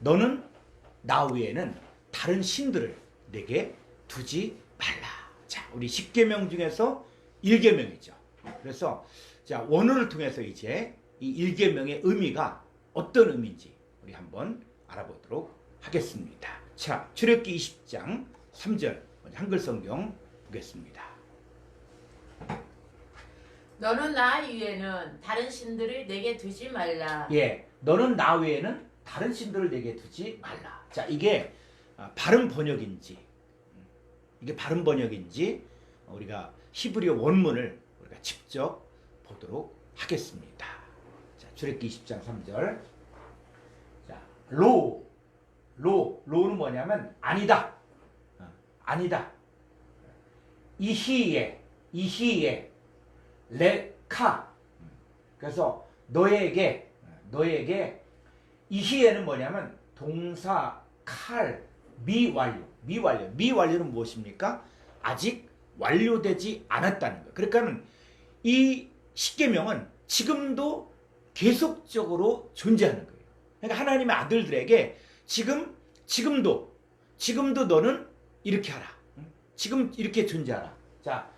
너는 나 외에는 다른 신들을 내게 두지 말라. 자, 우리 10계명 중에서 1계명이죠. 그래서 자, 원어를 통해서 이제 이 1계명의 의미가 어떤 의미인지 우리 한번 알아보도록 하겠습니다. 자, 출애굽기 20장 3절 한글 성경 보겠습니다. 너는 나 위에는 다른 신들을 내게 두지 말라. 예, 너는 나 외에는 다른 신들을 내게 두지 말라. 자, 이게 바른 번역인지 우리가 히브리어 원문을 우리가 직접 보도록 하겠습니다. 자, 출애굽기 20장 3절. 자, 로는 뭐냐면 아니다. 아니다. 이히에 레카. 그래서 너에게 이히에는 뭐냐면 동사 칼 미완료는 무엇입니까? 아직 완료되지 않았다는 거예요. 그러니까 이 십계명은 지금도 계속적으로 존재하는 거예요. 그러니까 하나님의 아들들에게 지금도 너는 이렇게 하라. 지금 이렇게 존재하라. 자,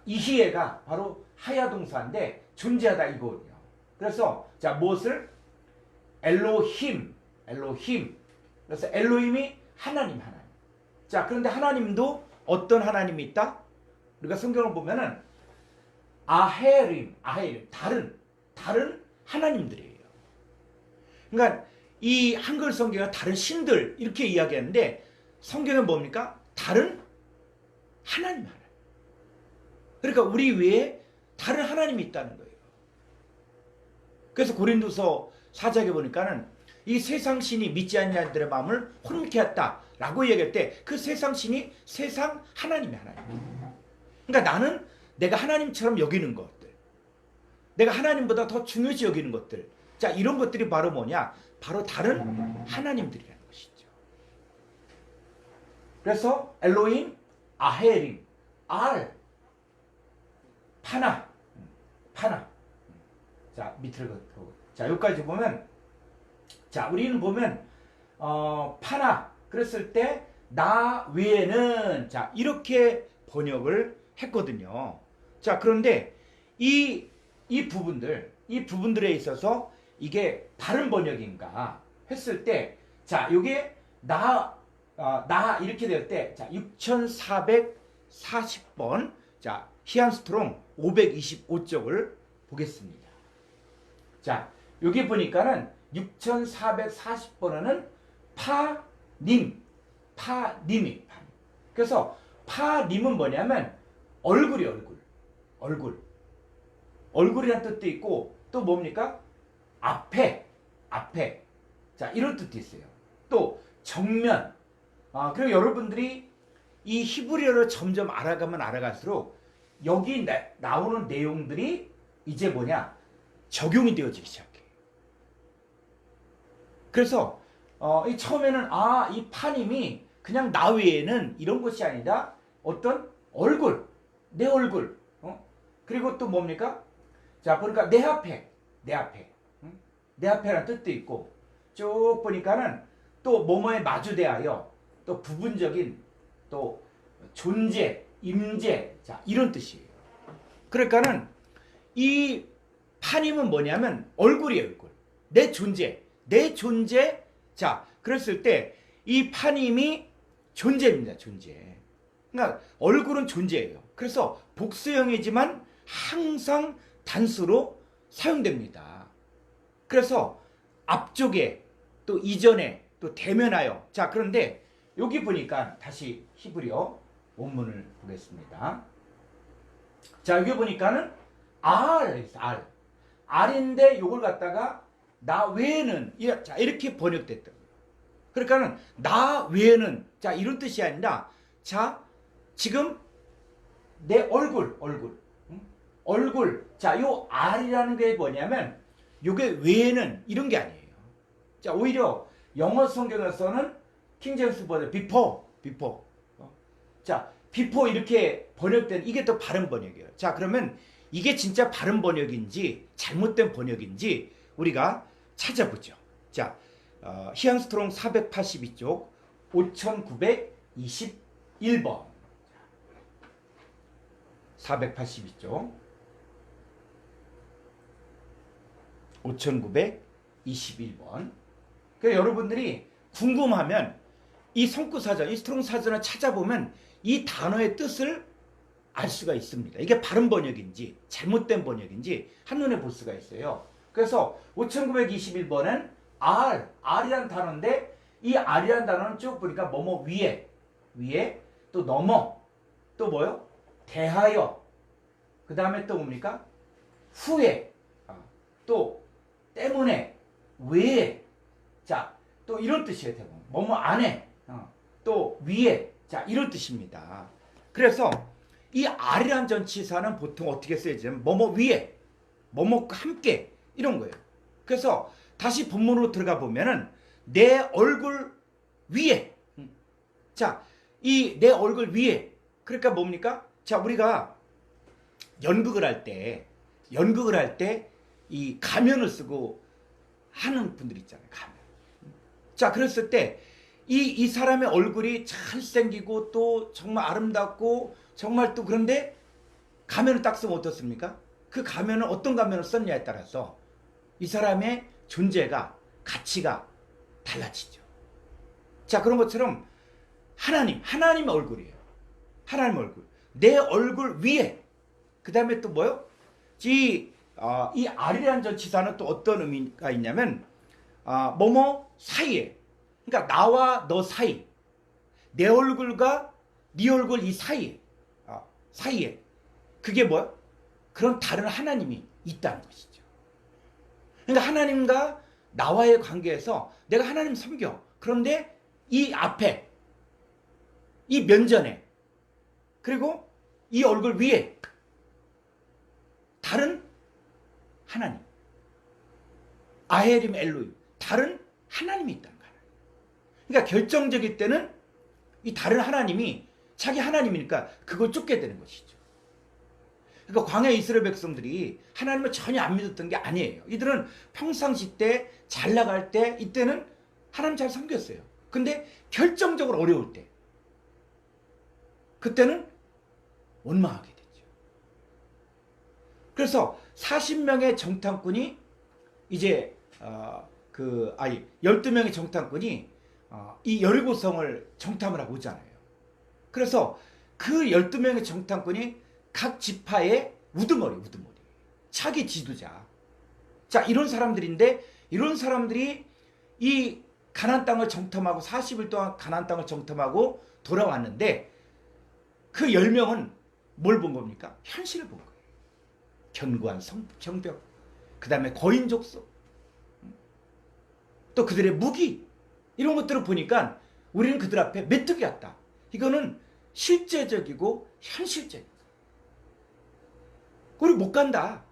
이히에가 바로 하야 동사인데 존재하다 이거거든요. 그래서 자, 무엇을? 엘로힘. 그래서 엘로힘이 하나님. 자, 그런데 하나님도 어떤 하나님이 있다? 우리가 성경을 보면은 아헤림 다른 하나님들이에요. 그러니까 이 한글 성경은 다른 신들 이렇게 이야기하는데 성경은 뭡니까? 다른 하나님. 그러니까 우리 위에 다른 하나님이 있다는 거예요. 그래서 고린도서 4장에 보니까는 이 세상 신이 믿지 않는 자들의 마음을 혼미케 했다라고 얘기할 때 그 세상 신이 세상 하나님. 그러니까 나는 내가 하나님처럼 여기는 것들, 내가 하나님보다 더 중요시 여기는 것들, 자, 이런 것들이 바로 뭐냐? 바로 다른 하나님들이라는 것이죠. 그래서 엘로힘, 아헤림, 파나. 자, 밑으로 보고. 자, 여기까지 보면, 자, 우리는 보면 파나 그랬을 때 나 외에는 자, 이렇게 번역을 했거든요. 자, 그런데 이 부분들에 있어서 이게 바른 번역인가 했을 때, 자, 요게 나 이렇게 될 때, 자, 6440번, 자, 히안스트롱 525쪽을 보겠습니다. 자, 여기 보니까는 6440번에는 파님이. 그래서 파님은 뭐냐면 얼굴이라는 뜻도 있고, 또 뭡니까? 앞에. 자, 이런 뜻도 있어요. 또 정면. 그리고 여러분들이 이 히브리어를 점점 알아가면 알아갈수록 여기 나오는 내용들이 이제 뭐냐? 적용이 되어지기 시작해. 그래서 이 처음에는 이 파님이 그냥 나 외에는 이런 것이 아니다. 어떤 얼굴, 내 얼굴. 그리고 또 뭡니까? 자, 보니까 내 앞에. 내 앞에라는 뜻도 있고, 쭉 보니까는 또 뭐뭐에 마주대하여, 또 부분적인, 또 존재, 임재, 자, 이런 뜻이에요. 그러니까는 이 파님은 뭐냐면 얼굴이에요, 얼굴. 내 존재. 자, 그랬을 때 이 파님이 존재입니다, 존재. 그러니까 얼굴은 존재예요. 그래서 복수형이지만 항상 단수로 사용됩니다. 그래서 앞쪽에 또 이전에 또 대면하여. 자, 그런데 여기 보니까 다시 히브리어 원문을 보겠습니다. 자, 여기 보니까는 R인데 요걸 갖다가 나 외에는 자, 이렇게 번역됐다. 그러니까는 나 외에는 자, 이런 뜻이 아니라 자, 지금 내 얼굴. 자, 요 R이라는 게 뭐냐면 요게 외에는 이런 게 아니에요. 자, 오히려 영어 성경에서는 킹제임스 버전 before. 자, before 이렇게 번역된 이게 또 바른 번역이에요. 자, 그러면 이게 진짜 바른 번역인지 잘못된 번역인지 우리가 찾아보죠. 자, 히앙스트롱 482쪽 5921번 482쪽 5921번. 그러니까 여러분들이 궁금하면 이 성구사전, 이 스트롱 사전을 찾아보면 이 단어의 뜻을 알 수가 있습니다. 이게 바른 번역인지 잘못된 번역인지 한눈에 볼 수가 있어요. 그래서 5921번은 R이라는 단어인데 이 R이라는 단어는 쭉 보니까 뭐뭐 위에 또 넘어 또 뭐요? 대하여 그 다음에 또 뭡니까? 후에 또 때문에 외에 자 또 이런 뜻이에요. 대부분 뭐뭐 안에 또 위에 자 이런 뜻입니다. 그래서 이 R이라는 전치사는 보통 어떻게 쓰여지냐면 뭐뭐 위에 뭐뭐과 함께 이런 거예요. 그래서 다시 본문으로 들어가 보면은 내 얼굴 위에 자 이 내 얼굴 위에 그러니까 뭡니까? 자 우리가 연극을 할 때 이 가면을 쓰고 하는 분들 있잖아요. 가면. 자 그랬을 때 이 사람의 얼굴이 잘생기고 또 정말 아름답고 정말 또 그런데 가면을 딱 쓰면 어떻습니까? 그 가면은 어떤 가면을 썼냐에 따라서 이 사람의 존재가 가치가 달라지죠. 자 그런 것처럼 하나님의 얼굴이에요. 하나님의 얼굴. 내 얼굴 위에 그 다음에 또 뭐요? 이 R이라는 전치사는 또 어떤 의미가 있냐면 뭐뭐 사이에 그러니까 나와 너 사이 내 얼굴과 네 얼굴 이 사이에 그게 뭐야? 그런 다른 하나님이 있다는 것이죠. 그러니까 하나님과 나와의 관계에서 내가 하나님 섬겨. 그런데 이 앞에 이 면전에 그리고 이 얼굴 위에 다른 하나님 아헤림 엘로임 다른 하나님이 있다는 거예요. 그러니까 결정적일 때는 이 다른 하나님이 자기 하나님이니까 그걸 쫓게 되는 것이죠. 그러니까 광야 이스라엘 백성들이 하나님을 전혀 안 믿었던 게 아니에요. 이들은 평상시 때 잘 나갈 때 이때는 하나님 잘 섬겼어요. 근데 결정적으로 어려울 때 그때는 원망하게 됐죠. 그래서 40명의 정탐꾼이 이제 12명의 정탐꾼이 이 여리고성을 정탐을 하고 오잖아요. 그래서 그 12명의 정탐꾼이 각 지파의 우두머리 차기 지도자 자 이런 사람들인데 이런 사람들이 이 가나안 땅을 정탐하고 40일 동안 가나안 땅을 정탐하고 돌아왔는데 그 10명은 뭘 본 겁니까? 현실을 본 거예요. 견고한 성벽 그 다음에 거인족속 또 그들의 무기 이런 것들을 보니까 우리는 그들 앞에 메뚜기 같다. 이거는 실제적이고 현실적이다. 우리 못 간다.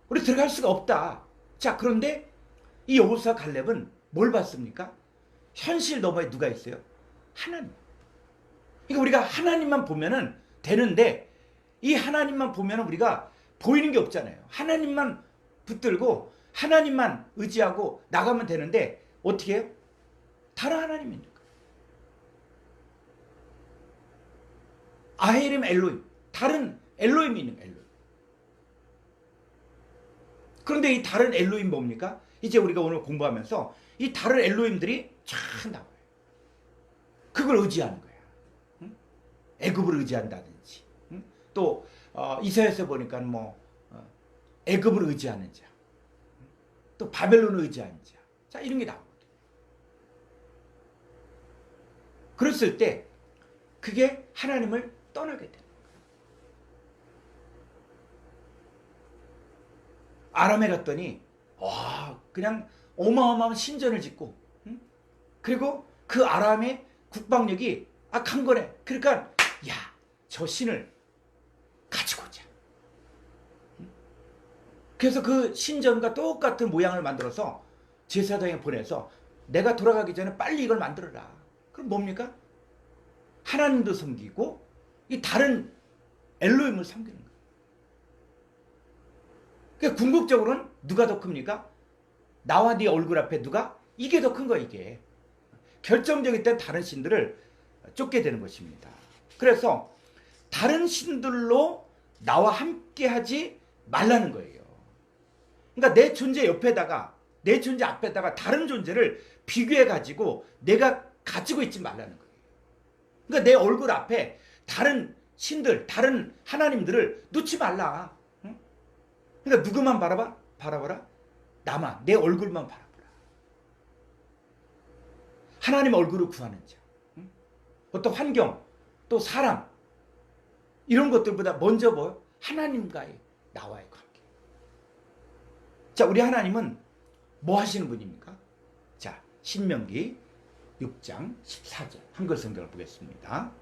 우리 들어갈 수가 없다. 자 그런데 이 여호수아 갈렙은 뭘 봤습니까? 현실 너머에 누가 있어요? 하나님. 그러니까 우리가 하나님만 보면은 되는데 이 하나님만 보면은 우리가 보이는 게 없잖아요. 하나님만 붙들고 하나님만 의지하고 나가면 되는데 어떻게 해요? 다른 하나님이니까. 아헤림 엘로임 다른 엘로임이 있는 엘로임. 그런데 이 다른 엘로임 뭡니까? 이제 우리가 오늘 공부하면서 이 다른 엘로임들이 쫙 나와요. 그걸 의지하는 거야. 응? 애굽을 의지한다든지 응? 또 이사야서 보니까 뭐 애굽을 의지하는 자, 또 바벨론을 의지하는 자, 자 이런 게 나오거든. 그랬을 때 그게 하나님을 떠나게 되는 거야. 아람에 갔더니 그냥 어마어마한 신전을 짓고 응? 그리고 그 아람의 국방력이 악한 거네. 그러니까 저 신을 가지고 오자. 그래서 그 신전과 똑같은 모양을 만들어서 제사장에 보내서 내가 돌아가기 전에 빨리 이걸 만들어라. 그럼 뭡니까? 하나님도 섬기고 이 다른 엘로힘을 섬기는 거예요. 그러니까 궁극적으로는 누가 더 큽니까? 나와 네 얼굴 앞에 누가? 이게 더 큰 거야, 이게. 결정적일 때 다른 신들을 쫓게 되는 것입니다. 그래서 다른 신들로 나와 함께 하지 말라는 거예요. 그러니까 내 존재 옆에다가, 내 존재 앞에다가 다른 존재를 비교해 가지고 내가 가지고 있지 말라는 거예요. 그러니까 내 얼굴 앞에 다른 신들, 다른 하나님들을 놓지 말라. 응? 그러니까 누구만 바라봐라? 나만, 내 얼굴만 바라보라. 하나님 얼굴을 구하는 자. 응? 어떤 환경, 또 사람, 이런 것들보다 먼저 뭐요? 하나님과의 나와의 관계. 자, 우리 하나님은 뭐 하시는 분입니까? 자, 신명기 6장 14절 한글 성경을 보겠습니다.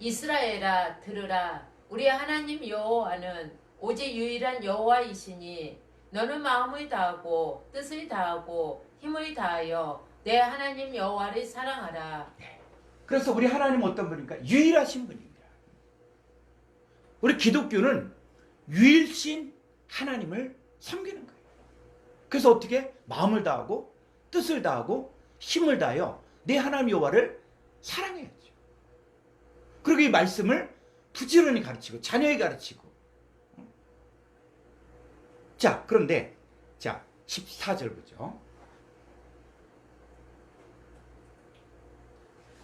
이스라엘아 들으라. 우리 하나님 여호와는 오직 유일한 여호와이시니 너는 마음을 다하고 뜻을 다하고 힘을 다하여 내 하나님 여호와를 사랑하라. 그래서 우리 하나님은 어떤 분입니까? 유일하신 분입니다. 우리 기독교는 유일신 하나님을 섬기는 거예요. 그래서 어떻게? 마음을 다하고 뜻을 다하고 힘을 다하여 내 하나님 여호와를 사랑해야죠. 그리고 이 말씀을 부지런히 가르치고 자녀에게 가르치고. 자, 그런데 자 14절 보죠.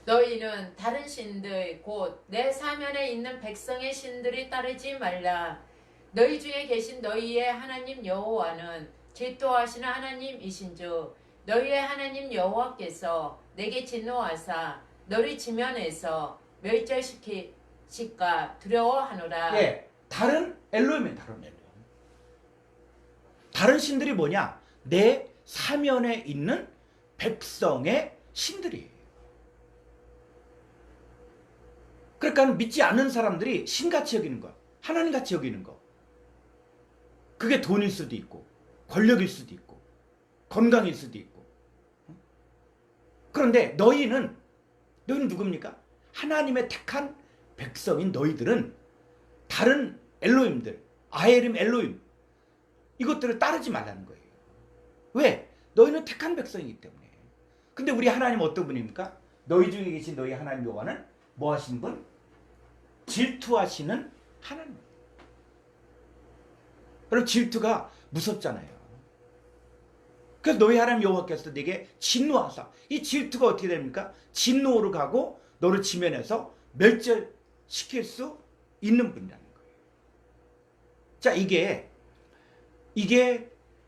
너희는 다른 신들 곧 내 사면에 있는 백성의 신들을 따르지 말라. 너희 중에 계신 너희의 하나님 여호와는 질투하시는 하나님이신즉 너희의 하나님 여호와께서 내게 진노하사 너희 지면에서 멸절시킬까 두려워하노라. 예, 다른 엘로힘이에요. 다른 엘로힘. 다른 신들이 뭐냐? 내 사면에 있는 백성의 신들이에요. 그러니까 믿지 않는 사람들이 신같이 여기는 거, 하나님같이 여기는 거. 그게 돈일 수도 있고, 권력일 수도 있고, 건강일 수도 있고. 그런데 너희는 누굽니까? 하나님의 택한 백성인 너희들은 다른 엘로힘들, 아헤림 엘로힘, 이것들을 따르지 말라는 거예요. 왜? 너희는 택한 백성이기 때문에. 근데 우리 하나님 어떤 분입니까? 너희 중에 계신 너희 하나님 여호와는 뭐 하시는 분? 질투하시는 하나님. 그럼 질투가 무섭잖아요. 그래서 너희 하나님 여호와께서 내게 진노하사, 이 질투가 어떻게 됩니까? 진노로 가고 너를 지면에서 멸절시킬 수 있는 분이라는 거예요. 자, 이게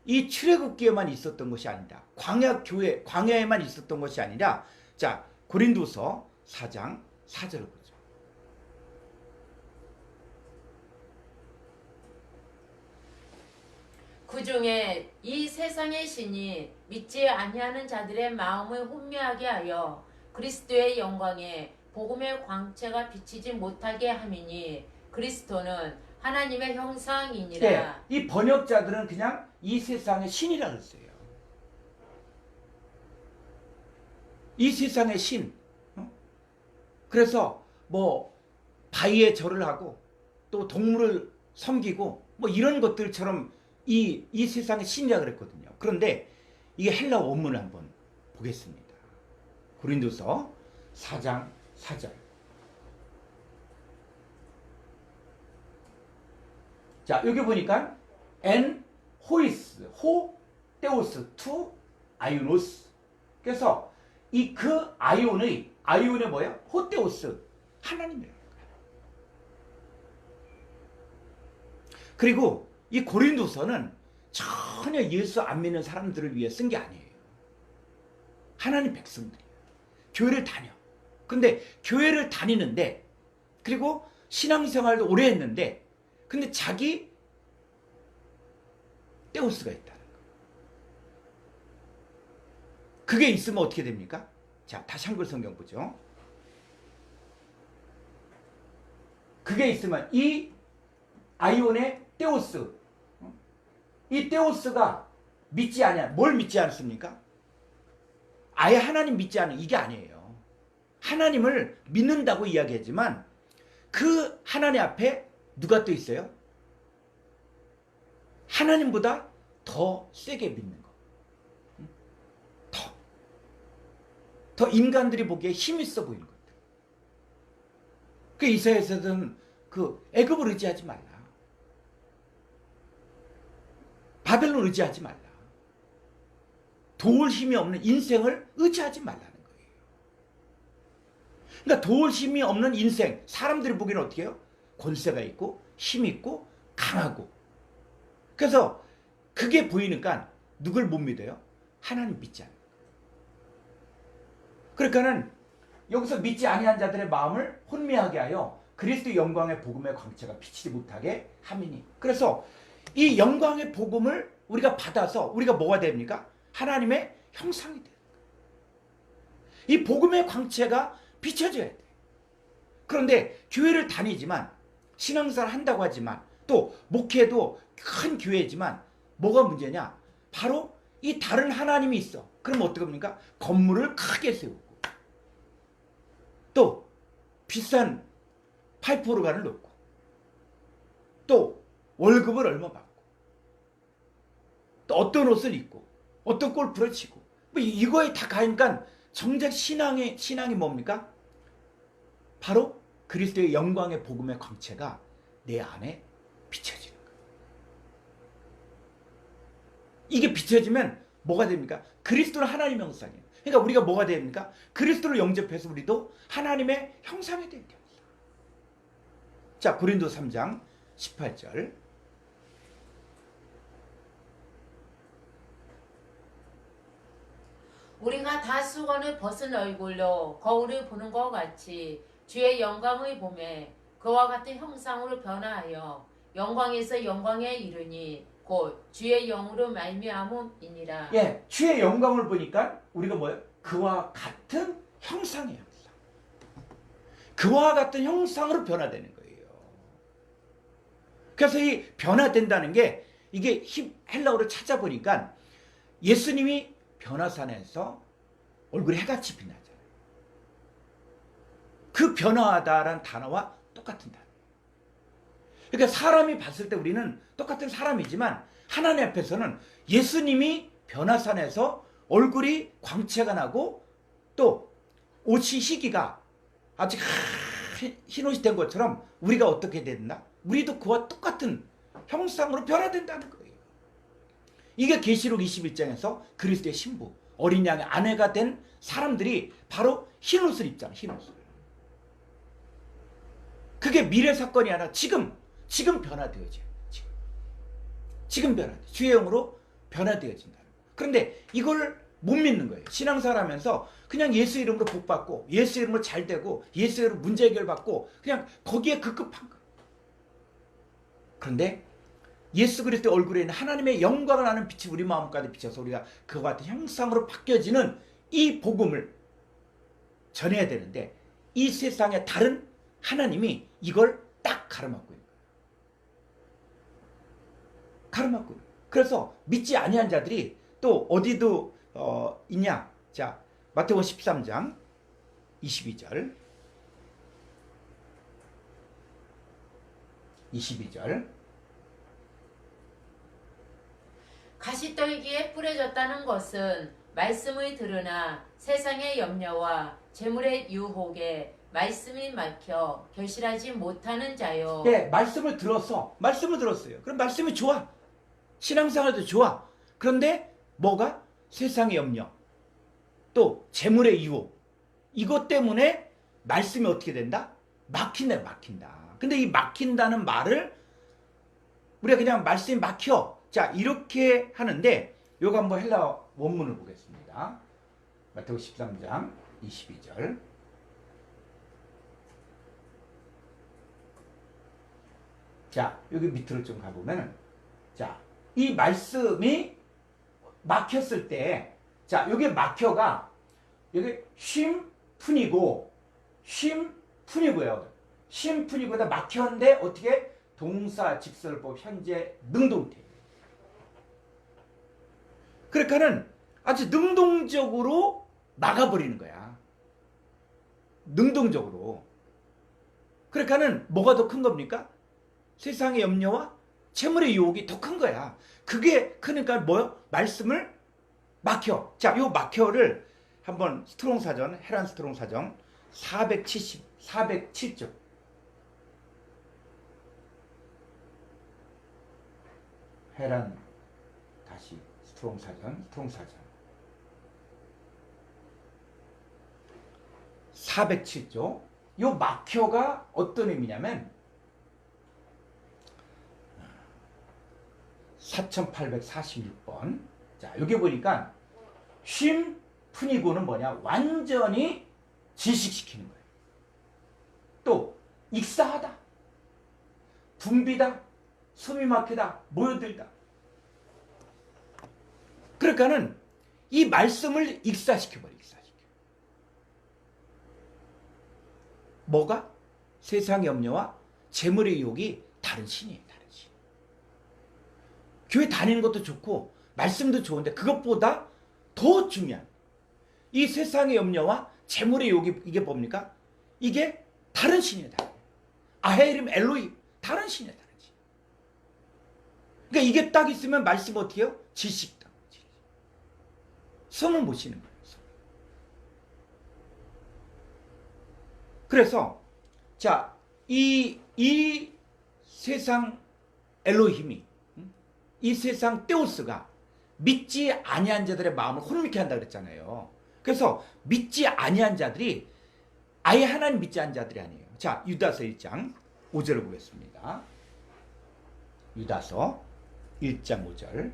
이 출애굽기에만 있었던 것이 아니라 광야에만 있었던 것이 아니라, 자, 고린도서 4장 4절을 보죠. 그 중에 이 세상의 신이 믿지 아니하는 자들의 마음을 혼미하게 하여 그리스도의 영광에 복음의 광채가 비치지 못하게 함이니 그리스도는 하나님의 형상이니라. 네, 이 번역자들은 그냥 이 세상의 신이라고 했어요. 이 세상의 신. 그래서 뭐 바위에 절을 하고 또 동물을 섬기고 뭐 이런 것들처럼 이 세상의 신이라고 그랬거든요. 그런데 이게 헬라 원문을 한번 보겠습니다. 고린도서 4장 4절. 자, 여기 보니까 엔 호이스, 호 테오스 투 아이오노스. 그래서 이 그 아이온의 뭐야? 호테오스, 하나님이라는 거야. 그리고 이 고린도서는 전혀 예수 안 믿는 사람들을 위해 쓴 게 아니에요. 하나님 백성들이에요. 교회를 다녀. 근데 교회를 다니는데, 그리고 신앙생활도 오래 했는데, 근데 자기 테오스가 있다는 거예요. 그게 있으면 어떻게 됩니까? 자, 다시 한글 성경 보죠. 그게 있으면 이 아이온의 테오스, 이 테오스가 믿지 않냐? 뭘 믿지 않습니까? 아예 하나님 믿지 않는, 이게 아니에요. 하나님을 믿는다고 이야기하지만 그 하나님 앞에 누가 또 있어요? 하나님보다 더 세게 믿는 거. 더 인간들이 보기에 힘 있어 보이는 것들. 그 이사야서는 그 애굽을 의지하지 말라. 바벨론 의지하지 말라. 도울 힘이 없는 인생을 의지하지 말라는 거예요. 그러니까 도울 힘이 없는 인생, 사람들이 보기에는 어떻게 해요? 권세가 있고 힘이 있고 강하고. 그래서 그게 보이니까 누굴 못 믿어요? 하나님 믿지 않아요. 그러니까는 여기서 믿지 아니한 자들의 마음을 혼미하게 하여 그리스도 영광의 복음의 광채가 비치지 못하게 함이니. 그래서 이 영광의 복음을 우리가 받아서 우리가 뭐가 됩니까? 하나님의 형상이 돼요. 이 복음의 광채가 비춰져야 돼. 그런데 교회를 다니지만 신앙생활 한다고 하지만 또 목회도 큰 교회지만 뭐가 문제냐? 바로 이 다른 하나님이 있어. 그럼 어떡합니까? 건물을 크게 세우고 또 비싼 파이프 오르간을 놓고 또 월급을 얼마 받고 또 어떤 옷을 입고 어떤 골프를 치고 뭐 이거에 다 가니까 정작 신앙이 뭡니까? 바로 그리스도의 영광의 복음의 광채가 내 안에 비춰지는 거예요. 이게 비춰지면 뭐가 됩니까? 그리스도는 하나님의 형상이에요. 그러니까 우리가 뭐가 됩니까? 그리스도를 영접해서 우리도 하나님의 형상이 되게 됩니다. 자, 고린도 3장 18절. 우리가 다 수건을 벗은 얼굴로 거울을 보는 것 같이 주의 영광의 봄에 그와 같은 형상으로 변화하여 영광에서 영광에 이르니 곧 주의 영으로 말미암음이니라. 예, 주의 영광을 보니까 우리가 뭐예요? 그와 같은 형상이에요. 그와 같은 형상으로 변화되는 거예요. 그래서 이 변화된다는 게 이게 헬라어로 찾아보니까 예수님이 변화산에서 얼굴에 해같이 빛나잖아요. 그 변화하다라는 단어와 똑같은 단어예요. 그러니까 사람이 봤을 때 우리는 똑같은 사람이지만 하나님 앞에서는 예수님이 변화산에서 얼굴이 광채가 나고 또 옷이 희기가 아직 흰옷이 된 것처럼 우리가 어떻게 된다? 우리도 그와 똑같은 형상으로 변화된다는 거예요. 이게 계시록 21장에서 그리스도의 신부, 어린 양의 아내가 된 사람들이 바로 흰옷을 입잖아요. 흰옷을. 그게 미래 사건이 아니라 지금 변화되어져요. 지금 변화돼. 주의 영으로 변화되어진다. 그런데 이걸 못 믿는 거예요. 신앙생활 하면서 그냥 예수 이름으로 복받고 예수 이름으로 잘되고 예수 이름으로 문제 해결받고 그냥 거기에 급급한 거예요. 그런데 예수 그리스도의 얼굴에 있는 하나님의 영광을 아는 빛이 우리 마음까지 비춰서 우리가 그와 같은 형상으로 바뀌어지는 이 복음을 전해야 되는데 이 세상에 다른 하나님이 이걸 딱 가로막고 있는 거예요. 가로막고 있는 거예요. 그래서 믿지 아니한 자들이 또 어디도 있냐? 자, 마태복음 13장 22절. 22절. 가시떨기에 뿌려졌다는 것은 말씀의 들으나 세상의 염려와 재물의 유혹에 말씀이 막혀 결실하지 못하는 자요. 네, 말씀을 들었어요. 그럼 말씀이 좋아. 신앙생활도 좋아. 그런데 뭐가? 세상의 염려, 또 재물의 유혹, 이것 때문에 말씀이 어떻게 된다? 막힌다. 근데 이 막힌다는 말을 우리가 그냥 말씀이 막혀. 자, 이렇게 하는데 요거 한번 헬라 원문을 보겠습니다. 마태복음 13장 22절. 자, 여기 밑으로 좀 가보면, 자, 이 말씀이 막혔을 때, 자, 여기 막혀가, 여기 쉼뿐이고요. 쉼뿐이고다 막혔는데, 어떻게? 동사, 직설법, 현재, 능동태. 그러니까는 아주 능동적으로 막아버리는 거야. 능동적으로. 그러니까는 뭐가 더 큰 겁니까? 세상의 염려와 재물의 유혹이 더 큰 거야. 그게 크니까 뭐요? 말씀을 막혀. 자, 요 막혀를 한번 스트롱 사전, 헤란 스트롱 사전 407쪽. 헤란 다시 스트롱 사전 407쪽. 요 막혀가 어떤 의미냐면 4846번. 자, 여기 보니까 쉼 푼이고는 뭐냐? 완전히 질식시키는 거예요. 또 익사하다, 붐비다, 숨이 막히다, 모여들다. 그러니까는 이 말씀을 익사시켜버려. 뭐가? 세상의 염려와 재물의 유혹이 다른 신이에요. 다른 신. 교회 다니는 것도 좋고 말씀도 좋은데 그것보다 더 중요한 이 세상의 염려와 재물의 유혹이 이게 뭡니까? 이게 다른 신이에요. 다른. 아헤림 엘로힘 다른 신이에요. 다른 신. 그러니까 이게 딱 있으면 말씀 어떻게 해요? 질식다. 성을 못 쉬는 거예요. 그래서 자, 이 세상 엘로힘이 이 세상 테오스가 믿지 아니한 자들의 마음을 혼미케 한다 그랬잖아요. 그래서 믿지 아니한 자들이 아예 하나님 믿지 않은 자들이 아니에요. 자, 유다서 1장 5절을 보겠습니다. 유다서 1장 5절.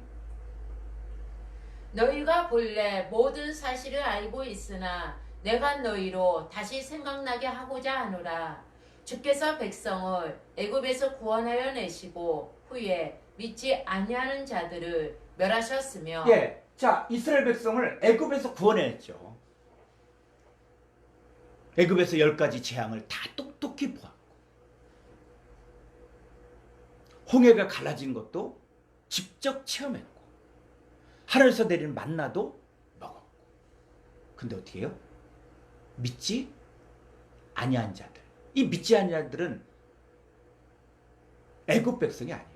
너희가 본래 모든 사실을 알고 있으나 내가 너희로 다시 생각나게 하고자 하노라. 주께서 백성을 애굽에서 구원하여 내시고 후에 믿지 아니하는 자들을 멸하셨으며. 예, 자, 이스라엘 백성을 애굽에서 구원해냈죠. 애굽에서 10가지 재앙을 다 똑똑히 보았고 홍해가 갈라진 것도 직접 체험했고 하늘에서 내리는 만나도 먹었고. 근데 어떻게 해요? 믿지 아니한 자들. 이 믿지 아니한 자들은 애굽 백성이 아니에요.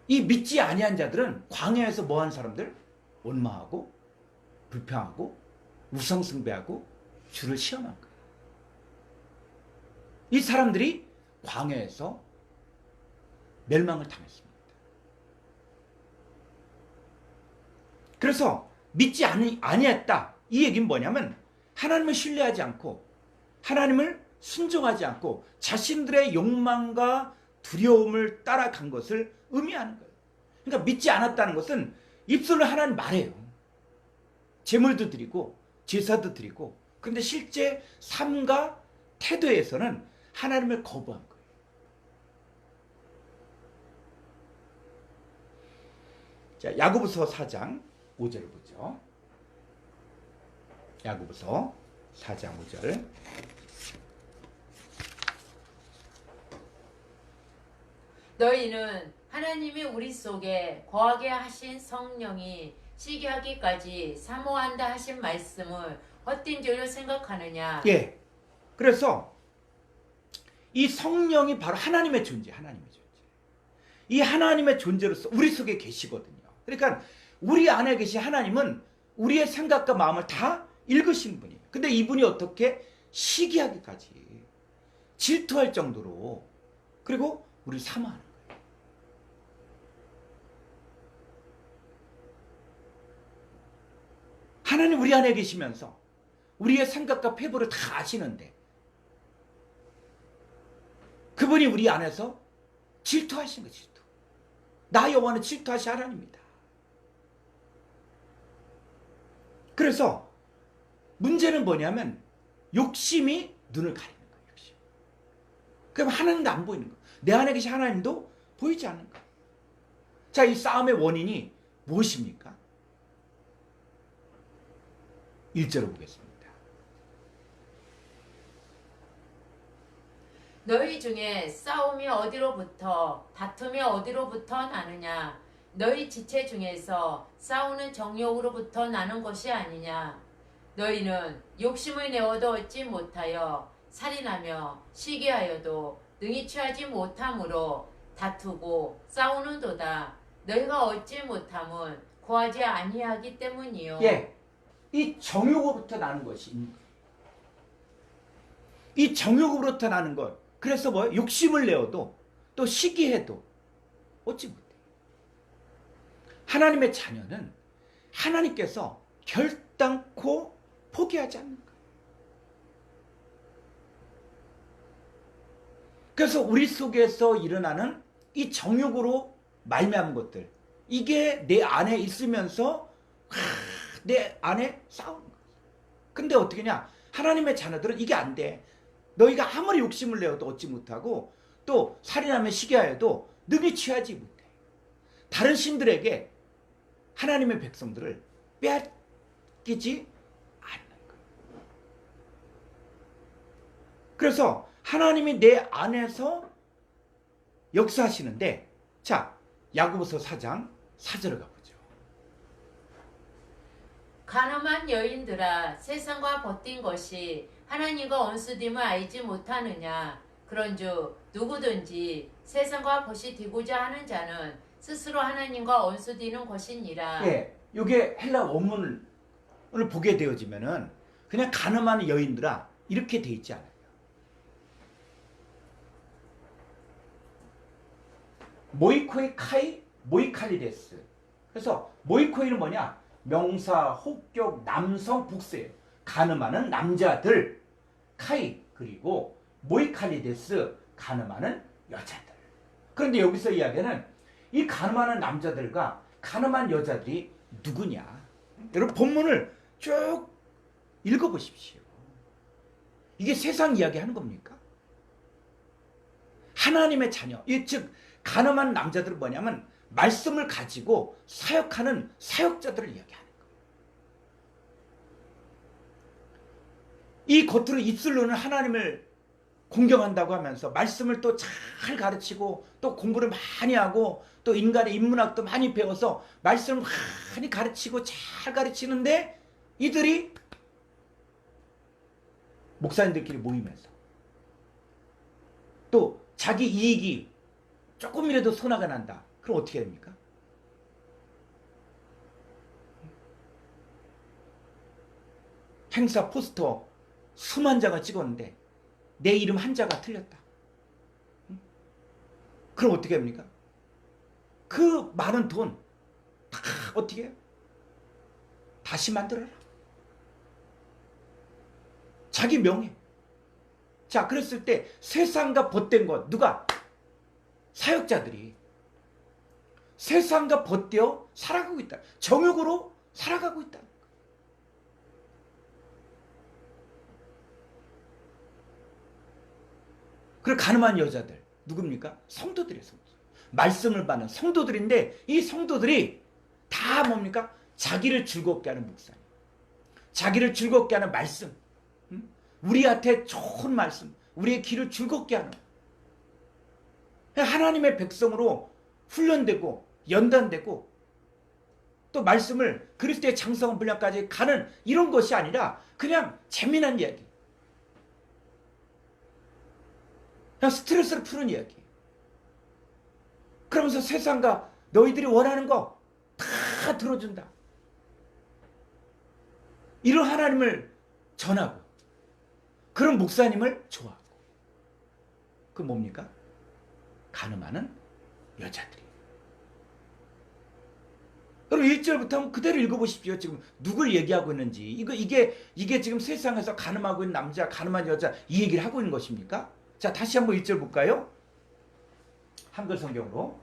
이 믿지 아니한 자들은 광야에서 뭐하는 사람들? 원망하고 불평하고 우상숭배하고 주를 시험한 거예요. 이 사람들이 광야에서 멸망을 당했습니다. 그래서 믿지 아니했다. 이 얘기는 뭐냐면 하나님을 신뢰하지 않고 하나님을 순종하지 않고 자신들의 욕망과 두려움을 따라간 것을 의미하는 거예요. 그러니까 믿지 않았다는 것은 입술로 하나님 말해요. 제물도 드리고 제사도 드리고, 그런데 실제 삶과 태도에서는 하나님을 거부한 거예요. 자, 야고보서 4장 5절을 보죠. 야고보서 4장 5절. 너희는 하나님이 우리 속에 거하게 하신 성령이 시기하기까지 사모한다 하신 말씀을 헛된 줄로 생각하느냐. 예. 그래서 이 성령이 바로 하나님의 존재, 하나님의 존재. 이 하나님의 존재로서 우리 속에 계시거든요. 그러니까 우리 안에 계신 하나님은 우리의 생각과 마음을 다 읽으신 분이에요. 근데 이분이 어떻게 시기하기까지 질투할 정도로 그리고 우리를 사모하는 거예요. 하나님 우리 안에 계시면서 우리의 생각과 패부를 다 아시는데 그분이 우리 안에서 질투하신 거예요. 질투. 나 여호와는 질투하신 하나님입니다. 그래서 문제는 뭐냐면 욕심이 눈을 가리는 거예요. 욕심. 그럼 하나님도 안 보이는 거예요. 내 안에 계신 하나님도 보이지 않는 거예요. 자, 이 싸움의 원인이 무엇입니까? 1절을 보겠습니다. 너희 중에 싸움이 어디로부터 다툼이 어디로부터 나느냐. 너희 지체 중에서 싸우는 정욕으로부터 나는 것이 아니냐. 너희는 욕심을 내어도 얻지 못하여 살인하며 시기하여도 능히 취하지 못함으로 다투고 싸우는도다. 너희가 얻지 못함은 구하지 아니하기 때문이요. 예, 이 정욕으로부터 나는 것이 이 정욕으로부터 나는 것. 그래서 뭐 욕심을 내어도 또 시기해도 얻지 못해. 하나님의 자녀는 하나님께서 결단코 포기하지 않는 거예요. 그래서 우리 속에서 일어나는 이 정욕으로 말미암은 것들, 이게 내 안에 있으면서 내 안에 싸우는 거예요. 근데 어떻게냐? 하나님의 자녀들은 이게 안 돼. 너희가 아무리 욕심을 내어도 얻지 못하고 또 살인하며 시기하여도 능히 취하지 못해. 다른 신들에게 하나님의 백성들을 빼앗기지 않는 거예요. 그래서 하나님이 내 안에서 역사하시는데, 자, 야고보서 4장 4절을 가보죠. 가늠한 여인들아, 세상과 벗긴 것이 하나님과 원수됨을 알지 못하느냐? 그런즉 누구든지 세상과 벗이 되고자 하는 자는 스스로 하나님과 원수되는 것이니라. 예, 이게 헬라 원문을 보게 되어지면은 그냥 가늠한 여인들아 이렇게 돼 있지 않아요. 모이코이 카이 모이칼리데스. 그래서 모이코이는 뭐냐? 명사, 혹격, 남성, 복수예요. 가늠하는 남자들. 카이, 그리고 모이칼리데스, 가늠하는 여자들. 그런데 여기서 이야기는 이 가늠하는 남자들과 가늠한 여자들이 누구냐? 여러분 본문을 쭉 읽어보십시오. 이게 세상 이야기하는 겁니까? 하나님의 자녀, 즉 가늠한 남자들은 뭐냐면 말씀을 가지고 사역하는 사역자들을 이야기하는 거예요. 이 겉으로 입술로는 하나님을 공경한다고 하면서 말씀을 또 잘 가르치고 또 공부를 많이 하고 또 인간의 인문학도 많이 배워서 말씀을 많이 가르치고 잘 가르치는데 이들이 목사님들끼리 모이면서 또 자기 이익이 조금이라도 손해가 난다. 그럼 어떻게 됩니까? 행사 포스터 수만 장을 찍었는데 내 이름 한자가 틀렸다. 그럼 어떻게 합니까? 그 많은 돈 다 어떻게 해요? 다시 만들어라. 자기 명예. 자, 그랬을 때 세상과 벗된 것, 누가? 사역자들이 세상과 벗되어 살아가고 있다. 정욕으로 살아가고 있다. 그리고 가늠한 여자들 누굽니까? 성도들이에요. 성도. 말씀을 받는 성도들인데 이 성도들이 다 뭡니까? 자기를 즐겁게 하는 목사님, 자기를 즐겁게 하는 말씀, 우리한테 좋은 말씀, 우리의 길을 즐겁게 하는 하나님의 백성으로 훈련되고 연단되고 또 말씀을 그리스도의 장성한 분량까지 가는 이런 것이 아니라 그냥 재미난 이야기, 그냥 스트레스를 푸는 이야기. 그러면서 세상과 너희들이 원하는 거 다 들어준다. 이런 하나님을 전하고 그런 목사님을 좋아하고. 그 뭡니까? 가늠하는 여자들이. 여러분 1절부터 한번 그대로 읽어보십시오. 지금 누굴 얘기하고 있는지. 이게 지금 세상에서 가늠하고 있는 남자, 가늠한 여자 이 얘기를 하고 있는 것입니까? 자, 다시 한번 1절 볼까요? 한글 성경으로.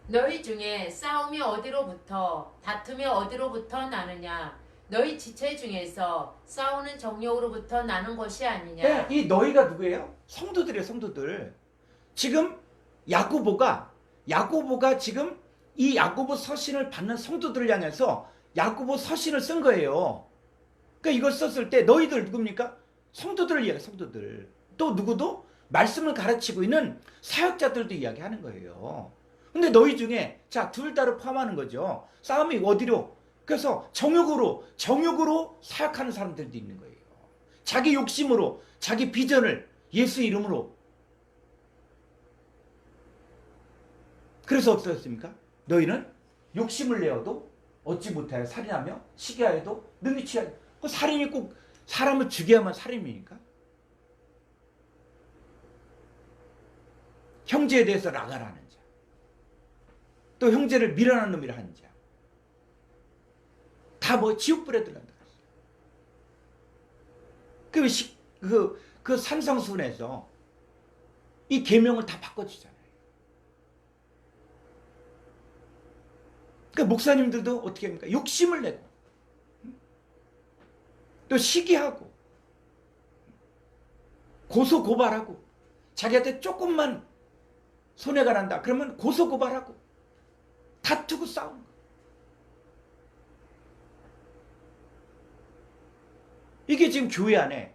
너희 중에 싸움이 어디로부터 다툼이 어디로부터 나느냐? 너희 지체 중에서 싸우는 정욕으로부터 나는 것이 아니냐? 네, 이 너희가 누구예요? 성도들이에요. 성도들. 지금 야고보가 지금 이 야고보 서신을 받는 성도들을 향해서 야고보 서신을 쓴 거예요. 그러니까 이걸 썼을 때 너희들 누굽니까? 성도들을 이야기해요. 성도들. 또 누구도 말씀을 가르치고 있는 사역자들도 이야기하는 거예요. 근데 너희 중에 자, 둘 다를 포함하는 거죠. 싸움이 어디로? 그래서 정욕으로 사역하는 사람들도 있는 거예요. 자기 욕심으로, 자기 비전을 예수 이름으로. 그래서 어떻습니까? 너희는 욕심을 내어도 얻지 못하여 살인하며 시기하여도 능히 취하여. 살인이 꼭 사람을 죽여야만 살인입니까? 형제에 대해서 라가라는 자, 또 형제를 밀어내는 놈이라 하는 자, 다 뭐 지옥불에 들어간다. 그 산상수훈에서 이 계명을 다 바꿔주잖아요. 그러니까 목사님들도 어떻게 합니까? 욕심을 내고 또 시기하고 고소고발하고 자기한테 조금만 손해가 난다 그러면 고소고발하고 다투고 싸우는 거예요. 이게 지금 교회 안에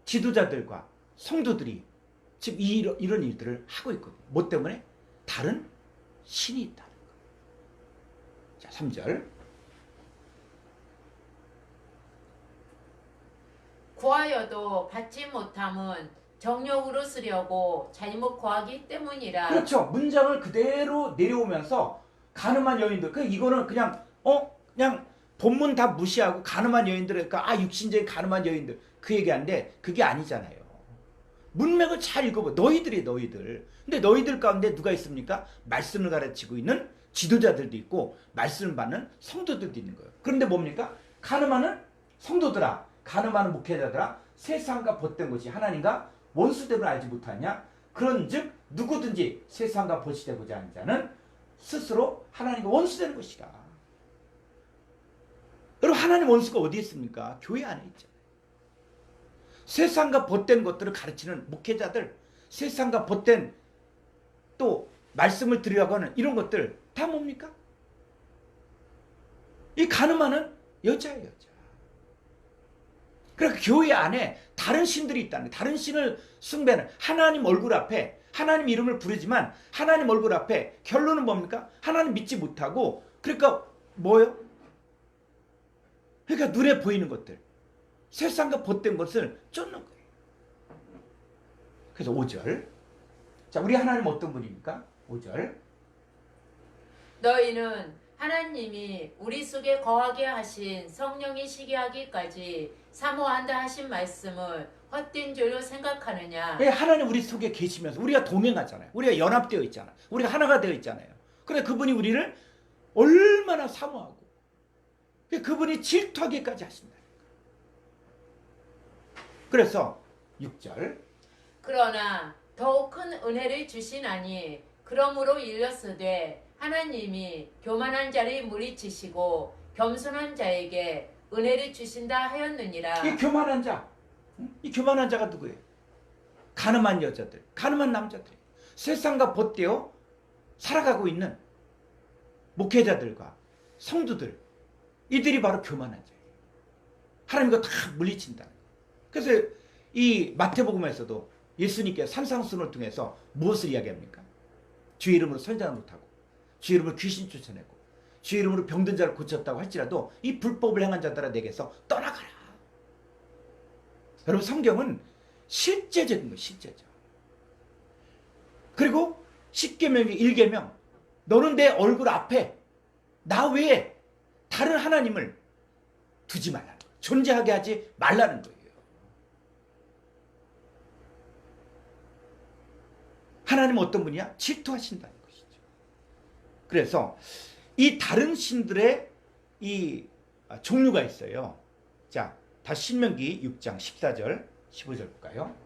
지도자들과 성도들이 지금 이런 일들을 하고 있거든요. 뭐 때문에? 다른 신이 있다는 거예요. 자, 3절. 구하여도 받지 못함은 정욕으로 쓰려고 잘못 구하기 때문이라. 그렇죠. 문장을 그대로 내려오면서 가늠한 여인들. 이거는 그냥 본문 다 무시하고 가늠한 여인들, 그러니까 육신적인 가늠한 여인들 그 얘기하는데 그게 아니잖아요. 문맥을 잘 읽어봐. 너희들. 근데 너희들 가운데 누가 있습니까? 말씀을 가르치고 있는 지도자들도 있고 말씀을 받는 성도들도 있는 거예요. 그런데 뭡니까? 가늠하는 성도들아, 가늠하는 목회자들아, 세상과 벗된 것이 하나님과 원수됨을 알지 못하냐? 그런즉 누구든지 세상과 벗이되고자 하는 자는 스스로 하나님과 원수되는 것이라. 여러분, 하나님 원수가 어디 있습니까? 교회 안에 있잖아요. 세상과 벗된 것들을 가르치는 목회자들, 세상과 벗된 또 말씀을 드리려고 하는 이런 것들 다 뭡니까? 이 가늠하는 여자예요, 여자. 그러니까 교회 안에 다른 신들이 있다는 거예요. 다른 신을 숭배하는 하나님 얼굴 앞에 하나님 이름을 부르지만 하나님 얼굴 앞에 결론은 뭡니까? 하나님 믿지 못하고 그러니까 뭐예요? 그러니까 눈에 보이는 것들, 세상과 벗된 것을 쫓는 거예요. 그래서 5절. 자, 우리 하나님 어떤 분입니까? 5절. 너희는 하나님이 우리 속에 거하게 하신 성령이 시기하기까지 사모한다 하신 말씀을 헛된 줄로 생각하느냐? 왜 하나님 우리 속에 계시면서 우리가 동행하잖아요. 우리가 연합되어 있잖아요. 우리가 하나가 되어 있잖아요. 그런데 그분이 우리를 얼마나 사모하고 그분이 질투하기까지 하신다. 그래서 6절. 그러나 더욱 큰 은혜를 주시나니 그러므로 일렀으되 하나님이 교만한 자를 물리치시고 겸손한 자에게 은혜를 주신다 하였느니라. 이 교만한 자, 이 교만한 자가 누구예요? 가늠한 여자들, 가늠한 남자들, 세상과 벗되어 살아가고 있는 목회자들과 성도들, 이들이 바로 교만한 자예요. 하나님과 다 물리친다는 거예요. 그래서 이 마태복음에서도 예수님께서 산상수훈을 통해서 무엇을 이야기합니까? 주의 이름으로 선지자 못하고 주의 이름으로 귀신 쫓아내고 주의 이름으로 병든 자를 고쳤다고 할지라도 이 불법을 행한 자들아 내게서 떠나가라. 여러분, 성경은 실제적인 거예요. 실제적. 그리고 10계명의 1계명, 너는 내 얼굴 앞에 나 외에 다른 하나님을 두지 말라는 거예요. 존재하게 하지 말라는 거예요. 하나님은 어떤 분이야? 질투하신다는 것이죠. 그래서 이 다른 신들의 이 종류가 있어요. 자, 다시 신명기 6장 14절 15절 볼까요?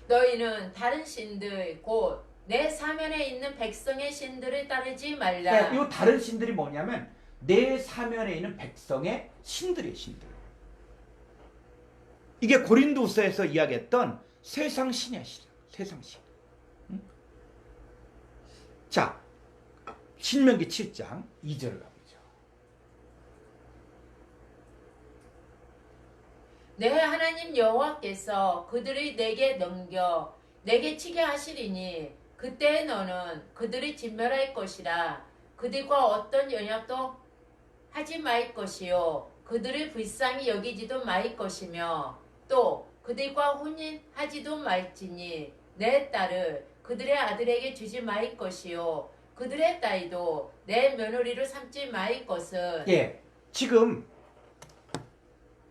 너희는 다른 신들 곧 내 사면에 있는 백성의 신들을 따르지 말라. 이 다른 신들이 뭐냐면 내 사면에 있는 백성의 신들이에요. 신들. 이게 고린도후서에서 이야기했던 세상 신이야. 세상 신. 자, 신명기 7장 2절을 가보죠. 내 하나님 여호와께서 그들을 내게 넘겨 내게 치게 하시리니 그때 너는 그들이 진멸할 것이라. 그들과 어떤 연약도 하지 말 것이요 그들을 불쌍히 여기지도 말 것이며 또 그들과 혼인하지도 말지니 내 딸을 그들의 아들에게 주지 말 것이요 그들의 딸도 내 며느리로 삼지 말 것은. 예, 지금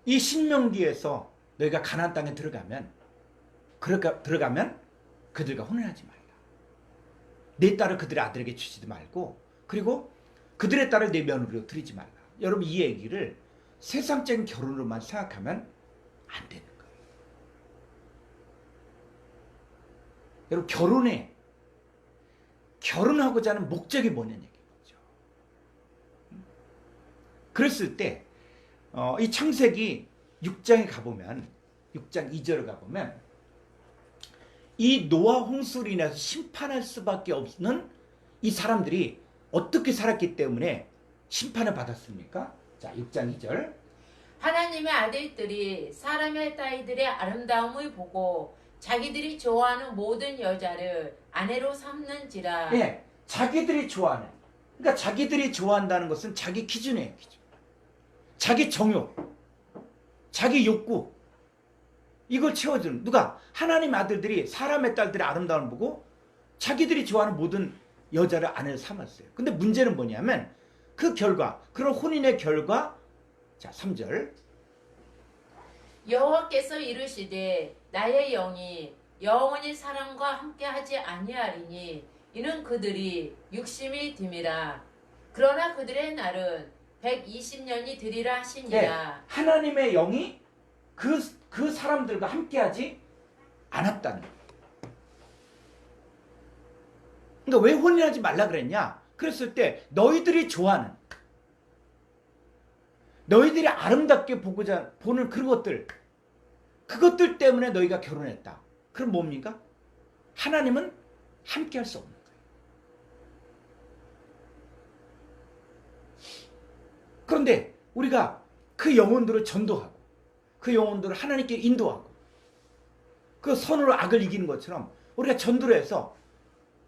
이 신명기에서 너희가 가나안 땅에 들어가면 그들과 혼인하지 말라. 내 딸을 그들의 아들에게 주지도 말고 그리고 그들의 딸을 내 며느리로 들이지 말라. 여러분 이 얘기를 세상적인 결혼으로만 생각하면 안 되는 거예요. 여러분 결혼하고자 하는 목적이 뭐냐는 얘기죠. 그랬을 때 이 창세기 6장에 가보면 6장 2절에 가보면 이 노아 홍수로 인해서 심판할 수밖에 없는 이 사람들이 어떻게 살았기 때문에 심판을 받았습니까? 자, 6장 2절. 하나님의 아들들이 사람의 딸들의 아름다움을 보고 자기들이 좋아하는 모든 여자를 아내로 삼는지라. 예, 자기들이 좋아하는. 그러니까 자기들이 좋아한다는 것은 자기 기준이에요. 기준. 자기 정욕, 자기 욕구. 이걸 채워주는 누가? 하나님 아들들이 사람의 딸들의 아름다움을 보고 자기들이 좋아하는 모든 여자를 아내로 삼았어요. 근데 문제는 뭐냐면 그 결과, 그런 혼인의 결과. 자, 3절. 여호와께서 이르시되 나의 영이 영원히 사람과 함께하지 아니하리니 이는 그들이 육심이 됨이라. 그러나 그들의 날은 120년이 되리라 하시니라. 네, 하나님의 영이 그 사람들과 함께하지 않았다는 거예요. 그러니까 왜 혼인하지 말라 그랬냐? 그랬을 때 너희들이 좋아하는, 너희들이 아름답게 보는 그것들 때문에 너희가 결혼했다. 그럼 뭡니까? 하나님은 함께할 수 없는 거예요. 그런데 우리가 그 영혼들을 전도하고 그 영혼들을 하나님께 인도하고 그 선으로 악을 이기는 것처럼 우리가 전도를 해서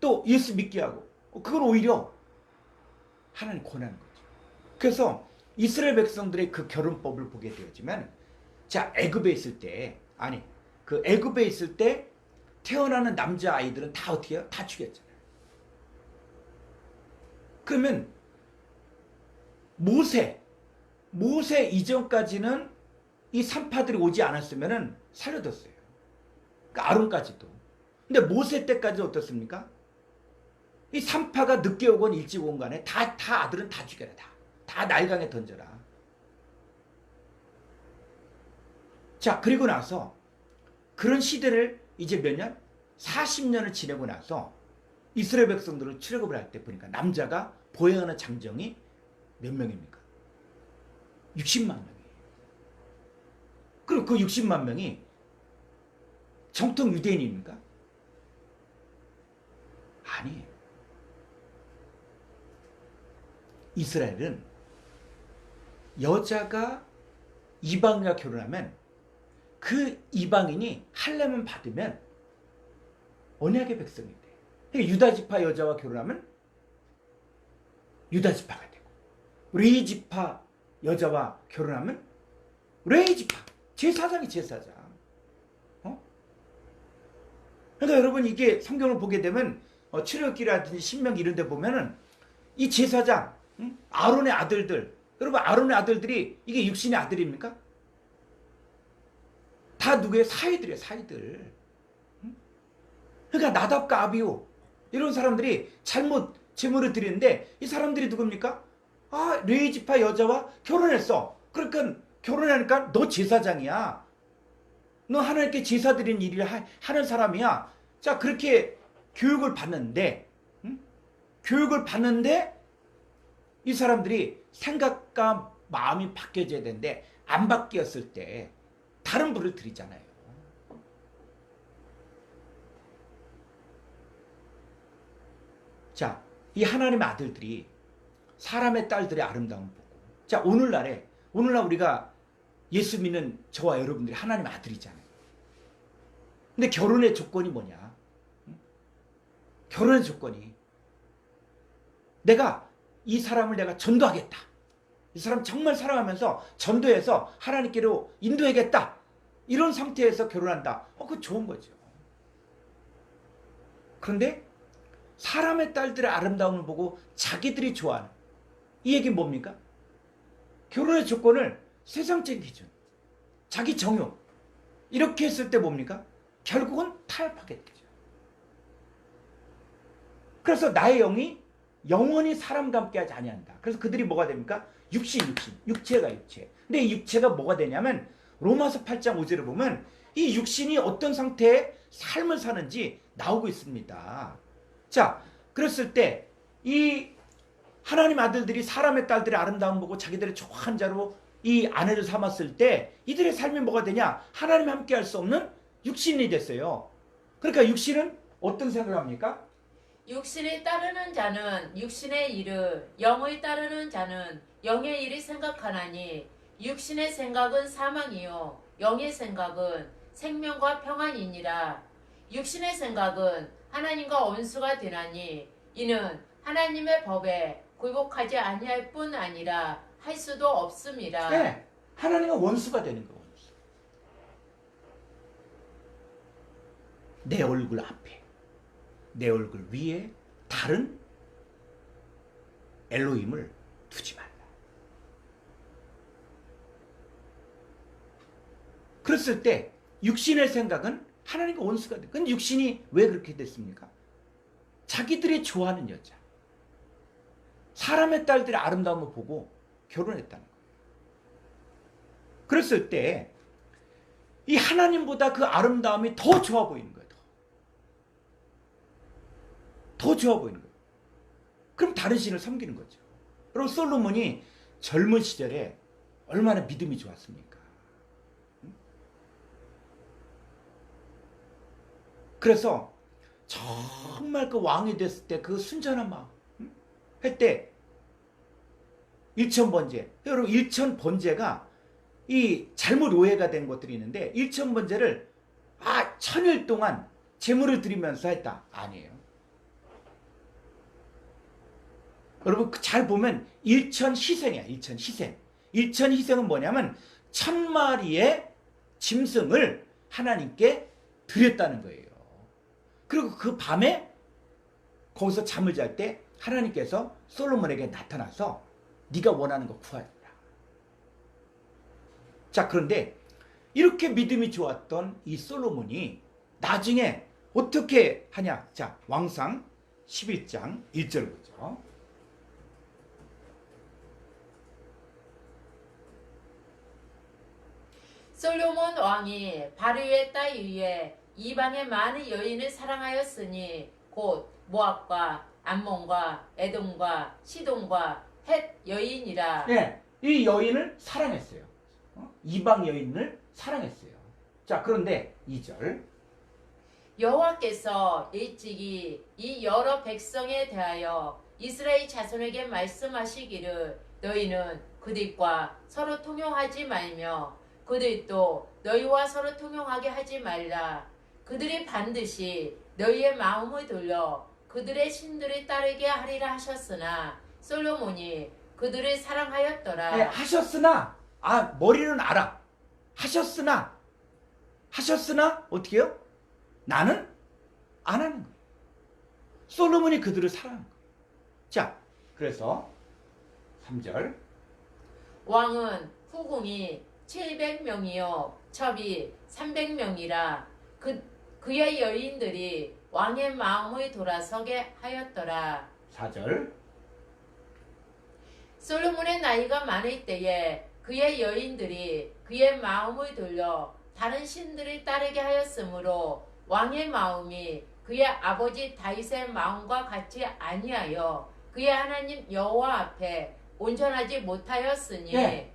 또 예수 믿게 하고 그걸 오히려 하나님 권하는 거죠. 그래서 이스라엘 백성들의 그 결혼법을 보게 되었지만 자, 애굽에 있을 때 태어나는 남자 아이들은 다 어떻게 해요? 다 죽였잖아요. 그러면 모세 이전까지는 이 산파들이 오지 않았으면 살려뒀어요. 그러니까 아론까지도. 근데 모세 때까지 어떻습니까? 이 산파가 늦게 오건 일찍 온 간에 다 아들은 다 죽여라. 다 날강에 던져라. 자, 그리고 나서 그런 시대를 이제 몇 년? 40년을 지내고 나서 이스라엘 백성들은 출애굽을 할 때 보니까 남자가 보행하는 장정이 몇 명입니까? 60만 명이에요. 그리고 그 60만 명이 정통 유대인입니까? 아니에요. 이스라엘은 여자가 이방인과 결혼하면 그 이방인이 할례만 받으면 언약의 백성이 돼. 그러니까 유다지파 여자와 결혼하면 유다지파가 되고 레위지파 여자와 결혼하면 레위지파 제사장이 제사장. 그러니까 여러분 이게 성경을 보게 되면 출애굽기라든지 신명기 이런 데 보면은 이 제사장 아론의 아들들, 여러분 아론의 아들들이 이게 육신의 아들입니까? 다 누구의 사위들이에요. 사위들. 그러니까 나답과 아비후 이런 사람들이 잘못 제물을 드리는데 이 사람들이 누굽니까? 아, 레위지파 여자와 결혼했어. 그러니까 결혼하니까 너 제사장이야. 너 하나님께 제사 드리는 일을 하는 사람이야. 자, 그렇게 교육을 받는데 이 사람들이 생각과 마음이 바뀌어져야 되는데 안 바뀌었을 때 다른 불을 드리잖아요. 자, 이 하나님의 아들들이 사람의 딸들의 아름다움을 보고 자, 오늘날 우리가 예수 믿는 저와 여러분들이 하나님의 아들이잖아요. 근데 결혼의 조건이 뭐냐? 결혼의 조건이 내가 이 사람을 내가 전도하겠다. 이 사람 정말 사랑하면서 전도해서 하나님께로 인도하겠다. 이런 상태에서 결혼한다. 그거 좋은 거죠. 그런데 사람의 딸들의 아름다움을 보고 자기들이 좋아하는 이 얘기는 뭡니까? 결혼의 조건을 세상적인 기준, 자기 정욕 이렇게 했을 때 뭡니까? 결국은 타협하게 되죠. 그래서 나의 영이 영원히 사람과 함께 하지 아니한다. 그래서 그들이 뭐가 됩니까? 육신, 육체가 육체. 근데 이 육체가 뭐가 되냐면 로마서 8장 5절을 보면 이 육신이 어떤 상태의 삶을 사는지 나오고 있습니다. 자, 그랬을 때 이 하나님 아들들이 사람의 딸들의 아름다움 보고 자기들의 좋아한 자로 이 아내를 삼았을 때 이들의 삶이 뭐가 되냐? 하나님 함께 할 수 없는 육신이 됐어요. 그러니까 육신은 어떤 생각을 합니까? 육신이 따르는 자는 육신의 일을, 영의 따르는 자는 영의 일이 생각하나니 육신의 생각은 사망이요 영의 생각은 생명과 평안이니라. 육신의 생각은 하나님과 원수가 되나니 이는 하나님의 법에 굴복하지 아니할 뿐 아니라 할 수도 없음이라. 네, 하나님과 원수가 되는 거예요. 원수. 내 얼굴 앞에, 내 얼굴 위에 다른 엘로힘을 두지 말라. 그랬을 때 육신의 생각은 하나님과 원수가 돼. 근데 육신이 왜 그렇게 됐습니까? 자기들이 좋아하는 여자, 사람의 딸들의 아름다움을 보고 결혼했다는 거예요. 그랬을 때 이 하나님보다 그 아름다움이 더 좋아 보이는 거예요. 더 좋아 보이는 거예요. 그럼 다른 신을 섬기는 거죠. 여러분, 솔로몬이 젊은 시절에 얼마나 믿음이 좋았습니까? 그래서 정말 그 왕이 됐을 때 그 순전한 마음 할 때 일천번제, 여러분 일천번제가 이 잘못 오해가 된 것들이 있는데 일천번제를 1000일 동안 제물을 드리면서 했다. 아니에요. 여러분 잘 보면 일천희생이야. 일천희생. 일천희생은 뭐냐면 1000마리의 짐승을 하나님께 드렸다는 거예요. 그리고 그 밤에 거기서 잠을 잘 때 하나님께서 솔로몬에게 나타나서 네가 원하는 거 구하라. 자, 그런데 이렇게 믿음이 좋았던 이 솔로몬이 나중에 어떻게 하냐? 자, 왕상 11장 1절 보죠. 솔로몬 왕이 바르의 딸 위에 이방의 많은 여인을 사랑하였으니 곧 모압과 암몬과 에돔과 시돈과 헷 여인이라. 네, 이 여인을 사랑했어요. 이방 여인을 사랑했어요. 자, 그런데 2절. 여호와께서 일찍이 이 여러 백성에 대하여 이스라엘 자손에게 말씀하시기를 너희는 그들과 서로 통용하지 말며 그들도 너희와 서로 통용하게 하지 말라. 그들이 반드시 너희의 마음을 돌려 그들의 신들을 따르게 하리라 하셨으나 솔로몬이 그들을 사랑하였더라. 네, 하셨으나 머리는 알아. 하셨으나 어떻게 해요? 나는 안 하는 거예요. 솔로몬이 그들을 사랑한 거예요. 자, 그래서 3절. 왕은 후궁이 700명이요 첩이 300명이라 그의 여인들이 왕의 마음을 돌아서게 하였더라. 4절. 솔로몬의 나이가 많을 때에 그의 여인들이 그의 마음을 돌려 다른 신들을 따르게 하였으므로 왕의 마음이 그의 아버지 다윗의 마음과 같이 아니하여 그의 하나님 여호와 앞에 온전하지 못하였으니. 네.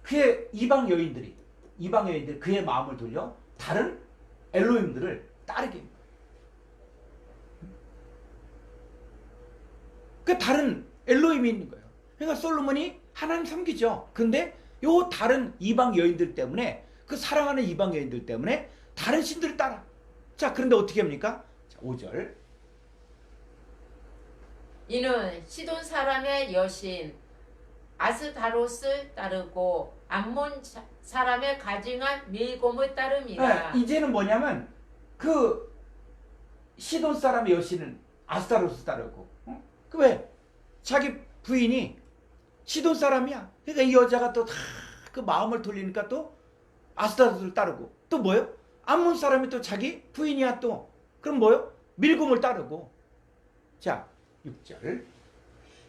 그의 이방 여인들이 그의 마음을 돌려 다른 엘로힘들을 따르게 한 거예요. 그 다른 엘로힘이 있는 거예요. 그러니까 솔로몬이 하나님 섬기죠. 그런데 요 다른 이방 여인들 때문에, 그 사랑하는 이방 여인들 때문에 다른 신들을 따라. 자, 그런데 어떻게 합니까? 자, 5절. 이는 시돈 사람의 여신 아스다롯을 따르고 암몬 사람의 가증한 밀곰을 따름이라. 이제는 뭐냐면 그 시돈 사람의 여신은 아스타롯을 따르고, 그 왜? 자기 부인이 시돈 사람이야. 그러니까 이 여자가 또 다 그 마음을 돌리니까 또 아스타롯을 따르고, 또 뭐요? 암몬 사람이 또 자기 부인이야 또. 그럼 뭐요? 밀곰을 따르고. 자, 6절.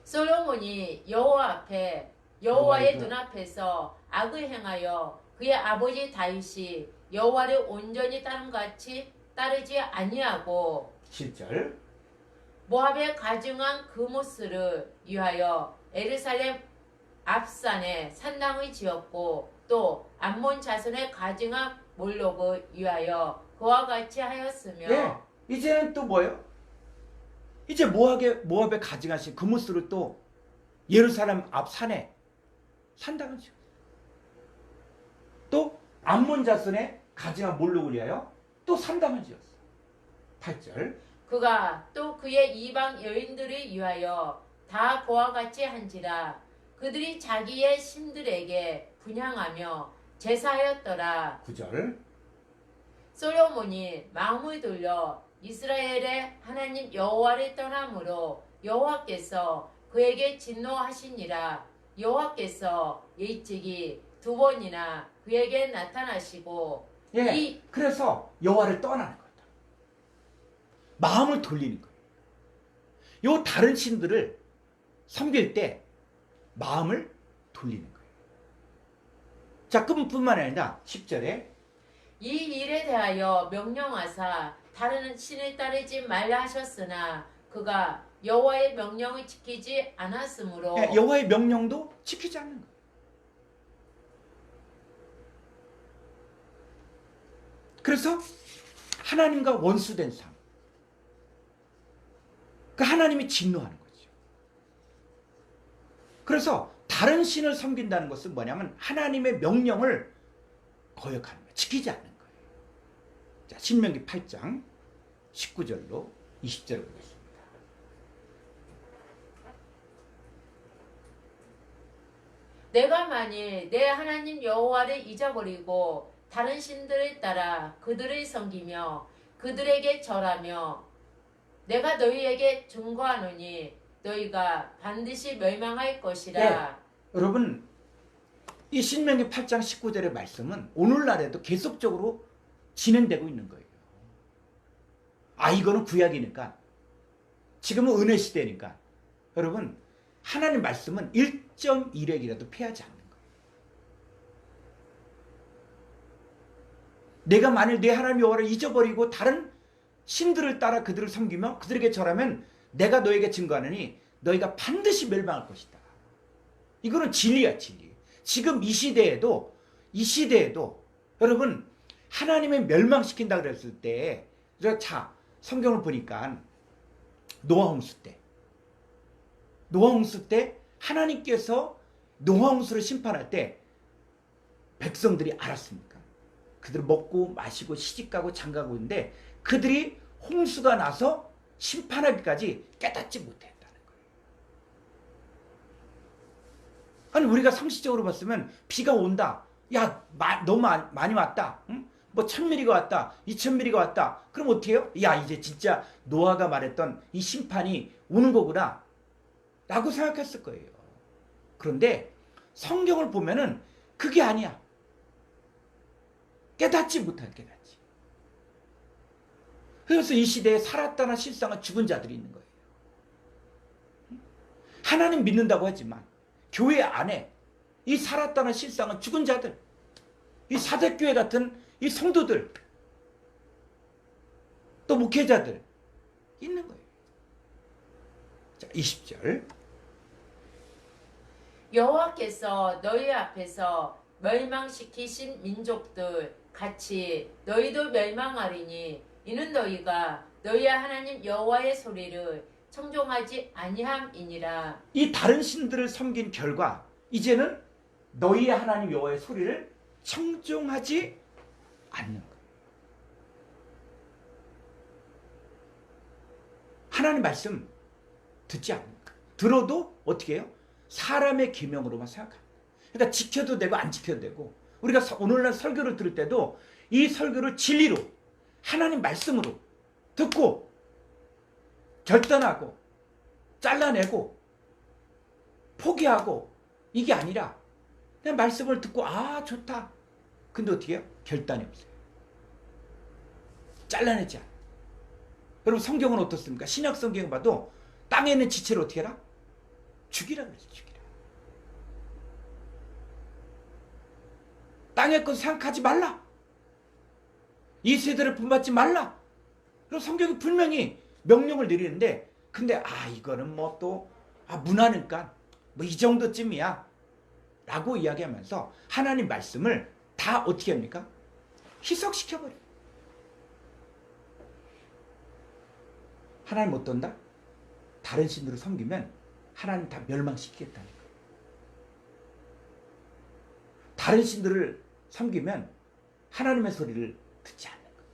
솔로몬이 여호와의 여호와의 눈앞에서 악을 행하여 그의 아버지 다윗이 여호와를 온전히 따름같이 따르지 아니하고 7절. 모압의 가증한 그모스를 위하여 에르살렘 앞산에 산당을 지었고 또 암몬 자손의 가증한 몰록을 위하여 그와 같이 하였으며. 예, 이제는 또 뭐예요? 이제 모압에 가증하신 그모스를 또 예루살렘 앞 산에 산당을 지었어. 또 암몬 자손의 가증한 몰록을 위하여 또 산당을 지었어. 8절. 그가 또 그의 이방 여인들을 위하여 다 그와 같이 한지라. 그들이 자기의 신들에게 분향하며 제사하였더라. 9절. 솔로몬이 마음을 돌려 이스라엘의 하나님 여호와를 떠남으로 여호와께서 그에게 진노하시니라. 여호와께서 일찍이 2번이나 그에게 나타나시고. 예, 그래서 여호와를 떠나는 거다. 마음을 돌리는 거예요. 요 다른 신들을 섬길 때 마음을 돌리는 거예요. 자, 그뿐만 아니라 10절에 이 일에 대하여 명령하사 다른 신을 따르지 말라 하셨으나 그가 여호와의 명령을 지키지 않았으므로. 여호와의 명령도 지키지 않는 거예요. 그래서 하나님과 원수된 삶. 그 하나님이 진노하는 거죠. 그래서 다른 신을 섬긴다는 것은 뭐냐면 하나님의 명령을 거역하는 거예요. 지키지 않는 거예요. 자, 신명기 8장 19절로 20절을 보겠습니다. 내가 만일 내 하나님 여호와를 잊어버리고 다른 신들을 따라 그들을 섬기며 그들에게 절하며 내가 너희에게 증거하노니 너희가 반드시 멸망할 것이라. 네. 여러분, 이 신명기 8장 19절의 말씀은 오늘날에도 계속적으로 진행되고 있는 거예요. 이거는 구약이니까, 지금은 은혜 시대니까, 여러분, 하나님 말씀은 1.1획이라도 피하지 않는 거예요. 내가 만일 내 하나님 여호와를 잊어버리고 다른 신들을 따라 그들을 섬기며 그들에게 절하면 내가 너에게 증거하느니 너희가 반드시 멸망할 것이다. 이거는 진리야, 진리. 지금 이 시대에도 여러분, 하나님의 멸망시킨다 그랬을 때, 자, 성경을 보니까 노아 홍수 때 하나님께서 노아 홍수를 심판할 때 백성들이 알았습니까? 그들 먹고 마시고 시집가고 장가고 있는데 그들이 홍수가 나서 심판하기까지 깨닫지 못했다는 거예요. 아니, 우리가 상식적으로 봤으면 비가 온다. 야, 너무 많이 왔다. 응? 뭐 1000mm가 왔다. 2000mm가 왔다. 그럼 어떻게 해요? 야, 이제 진짜 노아가 말했던 이 심판이 오는 거구나 라고 생각했을 거예요. 그런데 성경을 보면은 그게 아니야. 깨닫지. 그래서 이 시대에 살았다나 실상은 죽은 자들이 있는 거예요. 하나님 믿는다고 하지만 교회 안에 이 살았다나 실상은 죽은 자들, 이 사대교회 같은 이 성도들, 또 목회자들 있는 거예요. 자, 20절. 여호와께서 너희 앞에서 멸망시키신 민족들 같이 너희도 멸망하리니 이는 너희가 너희의 하나님 여호와의 소리를 청종하지 아니함이니라. 이 다른 신들을 섬긴 결과 이제는 너희의 하나님 여호와의 소리를 청종하지 않는 거예요. 하나님 말씀 듣지 않는다. 들어도 어떻게 해요? 사람의 계명으로만 생각합니다. 그러니까 지켜도 되고 안 지켜도 되고, 우리가 오늘날 설교를 들을 때도 이 설교를 진리로 하나님 말씀으로 듣고 결단하고 잘라내고 포기하고, 이게 아니라 그냥 말씀을 듣고 아 좋다. 근데 어떻게 해요? 결단이 없어요. 잘라내지 않아요. 여러분 성경은 어떻습니까? 신약 성경 봐도 땅에 있는 지체를 어떻게 해라? 죽이라 그랬어요. 죽이라. 땅의 것 생각하지 말라. 이 세대를 본받지 말라. 그럼 성경이 분명히 명령을 내리는데, 근데 이거는 뭐 또 문화니까 뭐 이 정도쯤이야 라고 이야기하면서 하나님 말씀을 다 어떻게 합니까? 희석시켜버려요. 하나님 어떤다? 다른 신들을 섬기면 하나님 다 멸망시키겠다는 거예요. 다른 신들을 섬기면 하나님의 소리를 듣지 않는 거예요.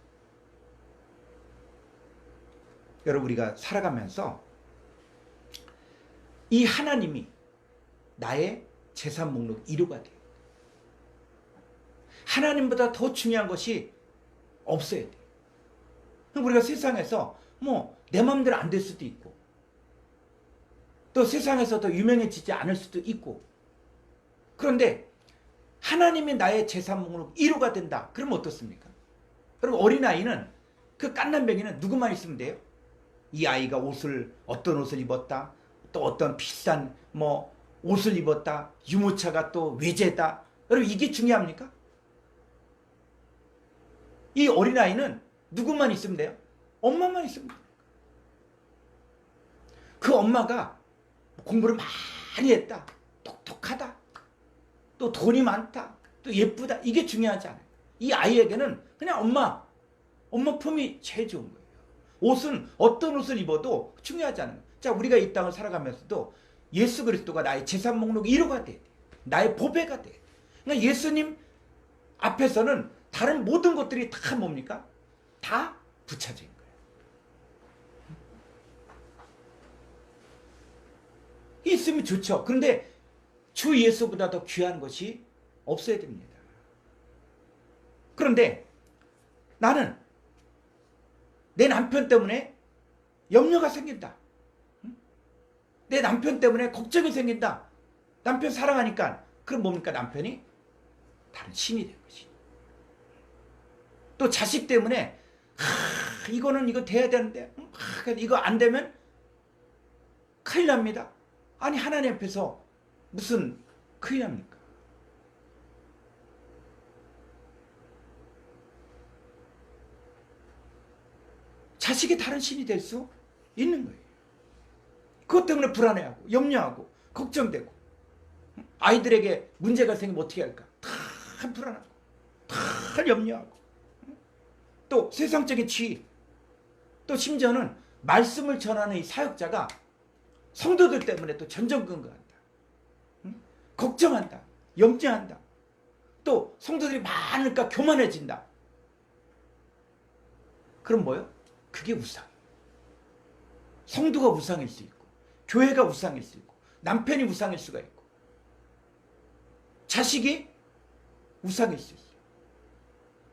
여러분 우리가 살아가면서 이 하나님이 나의 재산 목록 1호가 돼요. 하나님보다 더 중요한 것이 없어야 돼요. 우리가 세상에서 뭐 내 마음대로 안 될 수도 있고, 또 세상에서 더 유명해지지 않을 수도 있고, 그런데 하나님이 나의 재산 목록 1호가 된다. 그러면 어떻습니까? 여러분 어린아이는, 그 깐난뱅이는 누구만 있으면 돼요? 이 아이가 어떤 옷을 입었다, 또 어떤 비싼 뭐 옷을 입었다, 유모차가 또 외제다. 여러분 이게 중요합니까? 이 어린아이는 누구만 있으면 돼요? 엄마만 있으면 돼요. 그 엄마가 공부를 많이 했다, 똑똑하다, 또 돈이 많다, 또 예쁘다, 이게 중요하지 않아요. 이 아이에게는 그냥 엄마 품이 제일 좋은 거예요. 옷은 어떤 옷을 입어도 중요하지 않아요. 자, 우리가 이 땅을 살아가면서도 예수 그리스도가 나의 재산 목록 1호가 돼야 돼. 나의 보배가 돼. 그러니까 예수님 앞에서는 다른 모든 것들이 다 뭡니까? 다 붙여진 거예요. 있으면 좋죠. 그런데 주 예수보다 더 귀한 것이 없어야 됩니다. 그런데 나는 내 남편 때문에 염려가 생긴다. 내 남편 때문에 걱정이 생긴다. 남편 사랑하니까. 그럼 뭡니까? 남편이 다른 신이 된 것이. 또 자식 때문에 이거 돼야 되는데 이거 안 되면 큰일 납니다. 아니 하나님 앞에서 무슨 큰일 납니까? 자식이 다른 신이 될 수 있는 거예요. 그것 때문에 불안해하고 염려하고 걱정되고, 아이들에게 문제가 생기면 어떻게 할까? 다 불안하고 다 염려하고, 또 세상적인 지위, 또 심지어는 말씀을 전하는 이 사역자가 성도들 때문에 또 전전긍긍한다. 걱정한다. 염려한다. 또 성도들이 많으니까 교만해진다. 그럼 뭐예요? 그게 우상. 성도가 우상일 수 있고, 교회가 우상일 수 있고, 남편이 우상일 수가 있고, 자식이 우상일 수 있어요.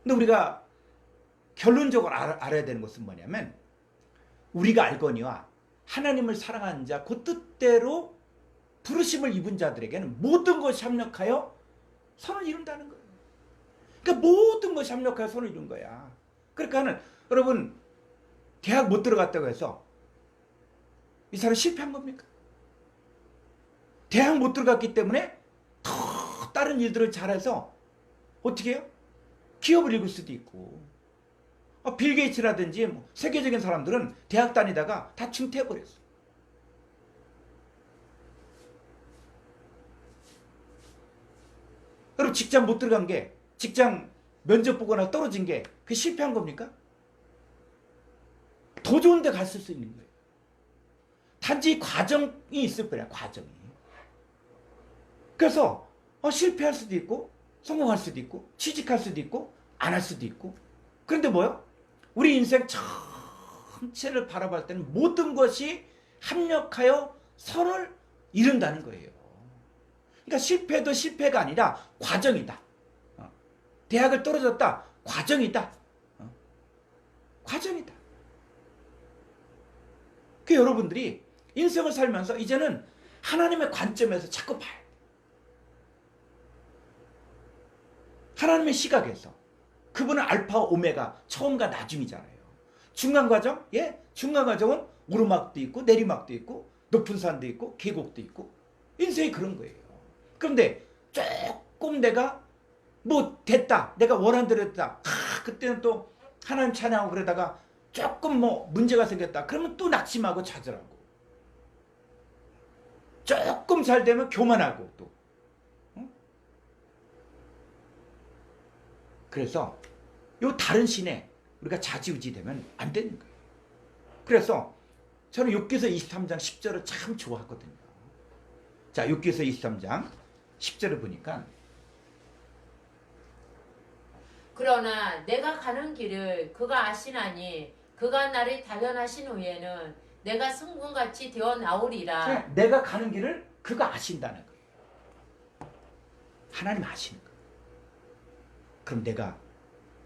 근데 우리가 결론적으로 알아야 되는 것은 뭐냐면, 우리가 알거니와 하나님을 사랑하는 자, 그 뜻대로 부르심을 입은 자들에게는 모든 것이 협력하여 선을 이룬다는 거예요. 그러니까 모든 것이 협력하여 선을 이룬 거야. 그러니까는 여러분 대학 못 들어갔다고 해서 이 사람 실패한 겁니까? 대학 못 들어갔기 때문에 더 다른 일들을 잘해서 어떻게 해요? 기업을 이룰 수도 있고, 빌 게이츠라든지 뭐 세계적인 사람들은 대학 다니다가 다 중퇴해버렸어. 여러분 직장 못 들어간 게, 직장 면접 보거나 떨어진 게 그게 실패한 겁니까? 더 좋은 데 갔을 수 있는 거예요. 단지 과정이 있을 거야, 과정이. 그래서 실패할 수도 있고 성공할 수도 있고 취직할 수도 있고 안 할 수도 있고. 그런데 뭐요? 우리 인생 전체를 바라볼 때는 모든 것이 합력하여 선을 이룬다는 거예요. 그러니까 실패도 실패가 아니라 과정이다. 대학을 떨어졌다. 과정이다. 과정이다. 그 여러분들이 인생을 살면서 이제는 하나님의 관점에서 자꾸 봐야 돼. 하나님의 시각에서. 그분은 알파와 오메가, 처음과 나중이잖아요. 중간 과정? 예? 중간 과정은 오르막도 있고 내리막도 있고 높은 산도 있고 계곡도 있고 인생이 그런 거예요. 그런데 조금 내가 뭐 됐다. 내가 원한 대로 됐다. 그때는 또 하나님 찬양하고 그러다가 조금 뭐 문제가 생겼다. 그러면 또 낙심하고 좌절하고. 조금 잘 되면 교만하고 또. 그래서 요 다른 신에 우리가 좌지우지 되면 안 되는 거예요. 그래서 저는 욥기서 23장 10절을 참 좋아하거든요. 자, 욥기서 23장 10절을 보니까 그러나 내가 가는 길을 그가 아시나니 그가 나를 단련하신 후에는 내가 승군같이 되어 나오리라. 내가 가는 길을 그가 아신다는 거예요. 하나님 아시는 거예요. 그럼 내가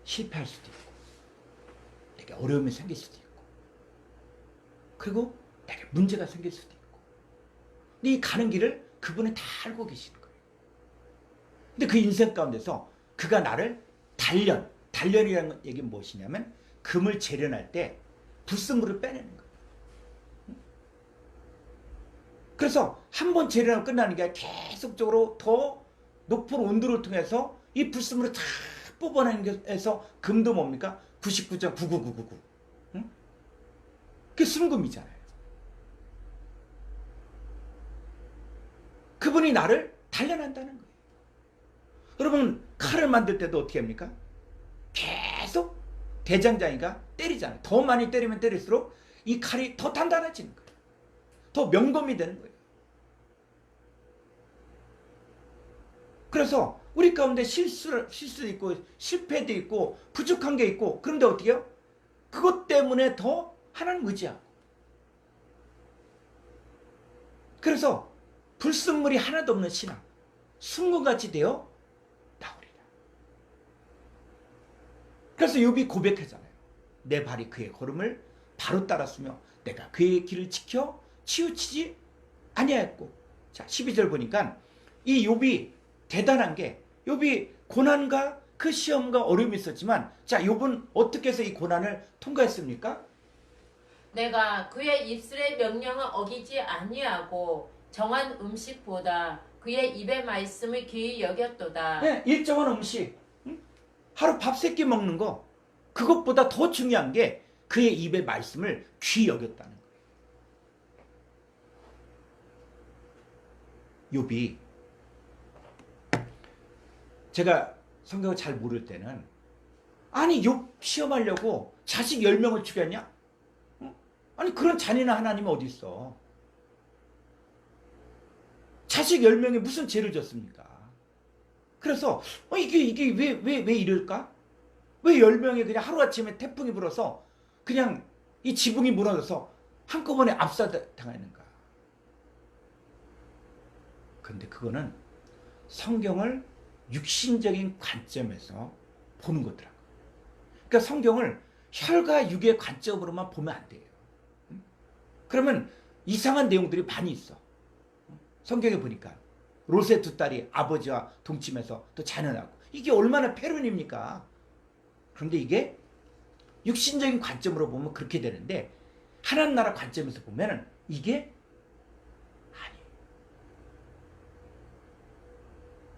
실패할 수도 있고 내게 어려움이 생길 수도 있고 그리고 내게 문제가 생길 수도 있고 근데 이 가는 길을 그분이 다 알고 계시는 거예요. 근데 그 인생 가운데서 그가 나를 단련이라는 얘기는 무엇이냐면 금을 재련할 때 불순물을 빼내는 거예요. 그래서 한 번 재련하고 끝나는 게 아니라 계속적으로 더 높은 온도를 통해서 이 불순물을 다 뽑아내는 게서 금도 뭡니까? 99.99999. 응? 그게 순금이잖아요. 그분이 나를 단련한다는 거예요. 여러분 칼을 만들 때도 어떻게 합니까? 계속 대장장이가 때리잖아요. 더 많이 때리면 때릴수록 이 칼이 더 단단해지는 거예요. 더 명검이 되는 거예요. 그래서 우리 가운데 실수도 있고 실패도 있고 부족한 게 있고 그런데 어떻게 해요? 그것 때문에 더 하나님 의지하고 그래서 불순물이 하나도 없는 신앙 순금같이 되어 나오리라. 그래서 욥이 고백하잖아요. 내 발이 그의 걸음을 바로 따랐으며 내가 그의 길을 지켜 치우치지 아니하였고. 자 12절 보니까 이 욥이 대단한 게 욥이 고난과 그 시험과 어려움이 있었지만 자 욥은 어떻게 해서 이 고난을 통과했습니까? 내가 그의 입술의 명령을 어기지 아니하고 정한 음식보다 그의 입의 말씀을 귀히 여겼도다. 네, 일정한 음식 하루 밥 3끼 먹는 거 그것보다 더 중요한 게 그의 입의 말씀을 귀히 여겼다는 거예요. 욥이 제가 성경을 잘 모를 때는 아니 욥 시험하려고 자식 10명을 죽였냐? 아니 그런 잔인한 하나님이 어디 있어? 자식 10명이 무슨 죄를 졌습니까? 그래서 이게 왜 이럴까? 왜 10명이 그냥 하루아침에 태풍이 불어서 그냥 이 지붕이 무너져서 한꺼번에 압사당했는가? 근데 그거는 성경을 육신적인 관점에서 보는 거더라고요. 그러니까 성경을 혈과 육의 관점으로만 보면 안 돼요. 그러면 이상한 내용들이 많이 있어. 성경에 보니까 롯의 두 딸이 아버지와 동침해서 또 자녀나고 이게 얼마나 패륜입니까? 그런데 이게 육신적인 관점으로 보면 그렇게 되는데 하나님 나라 관점에서 보면 이게 아니에요.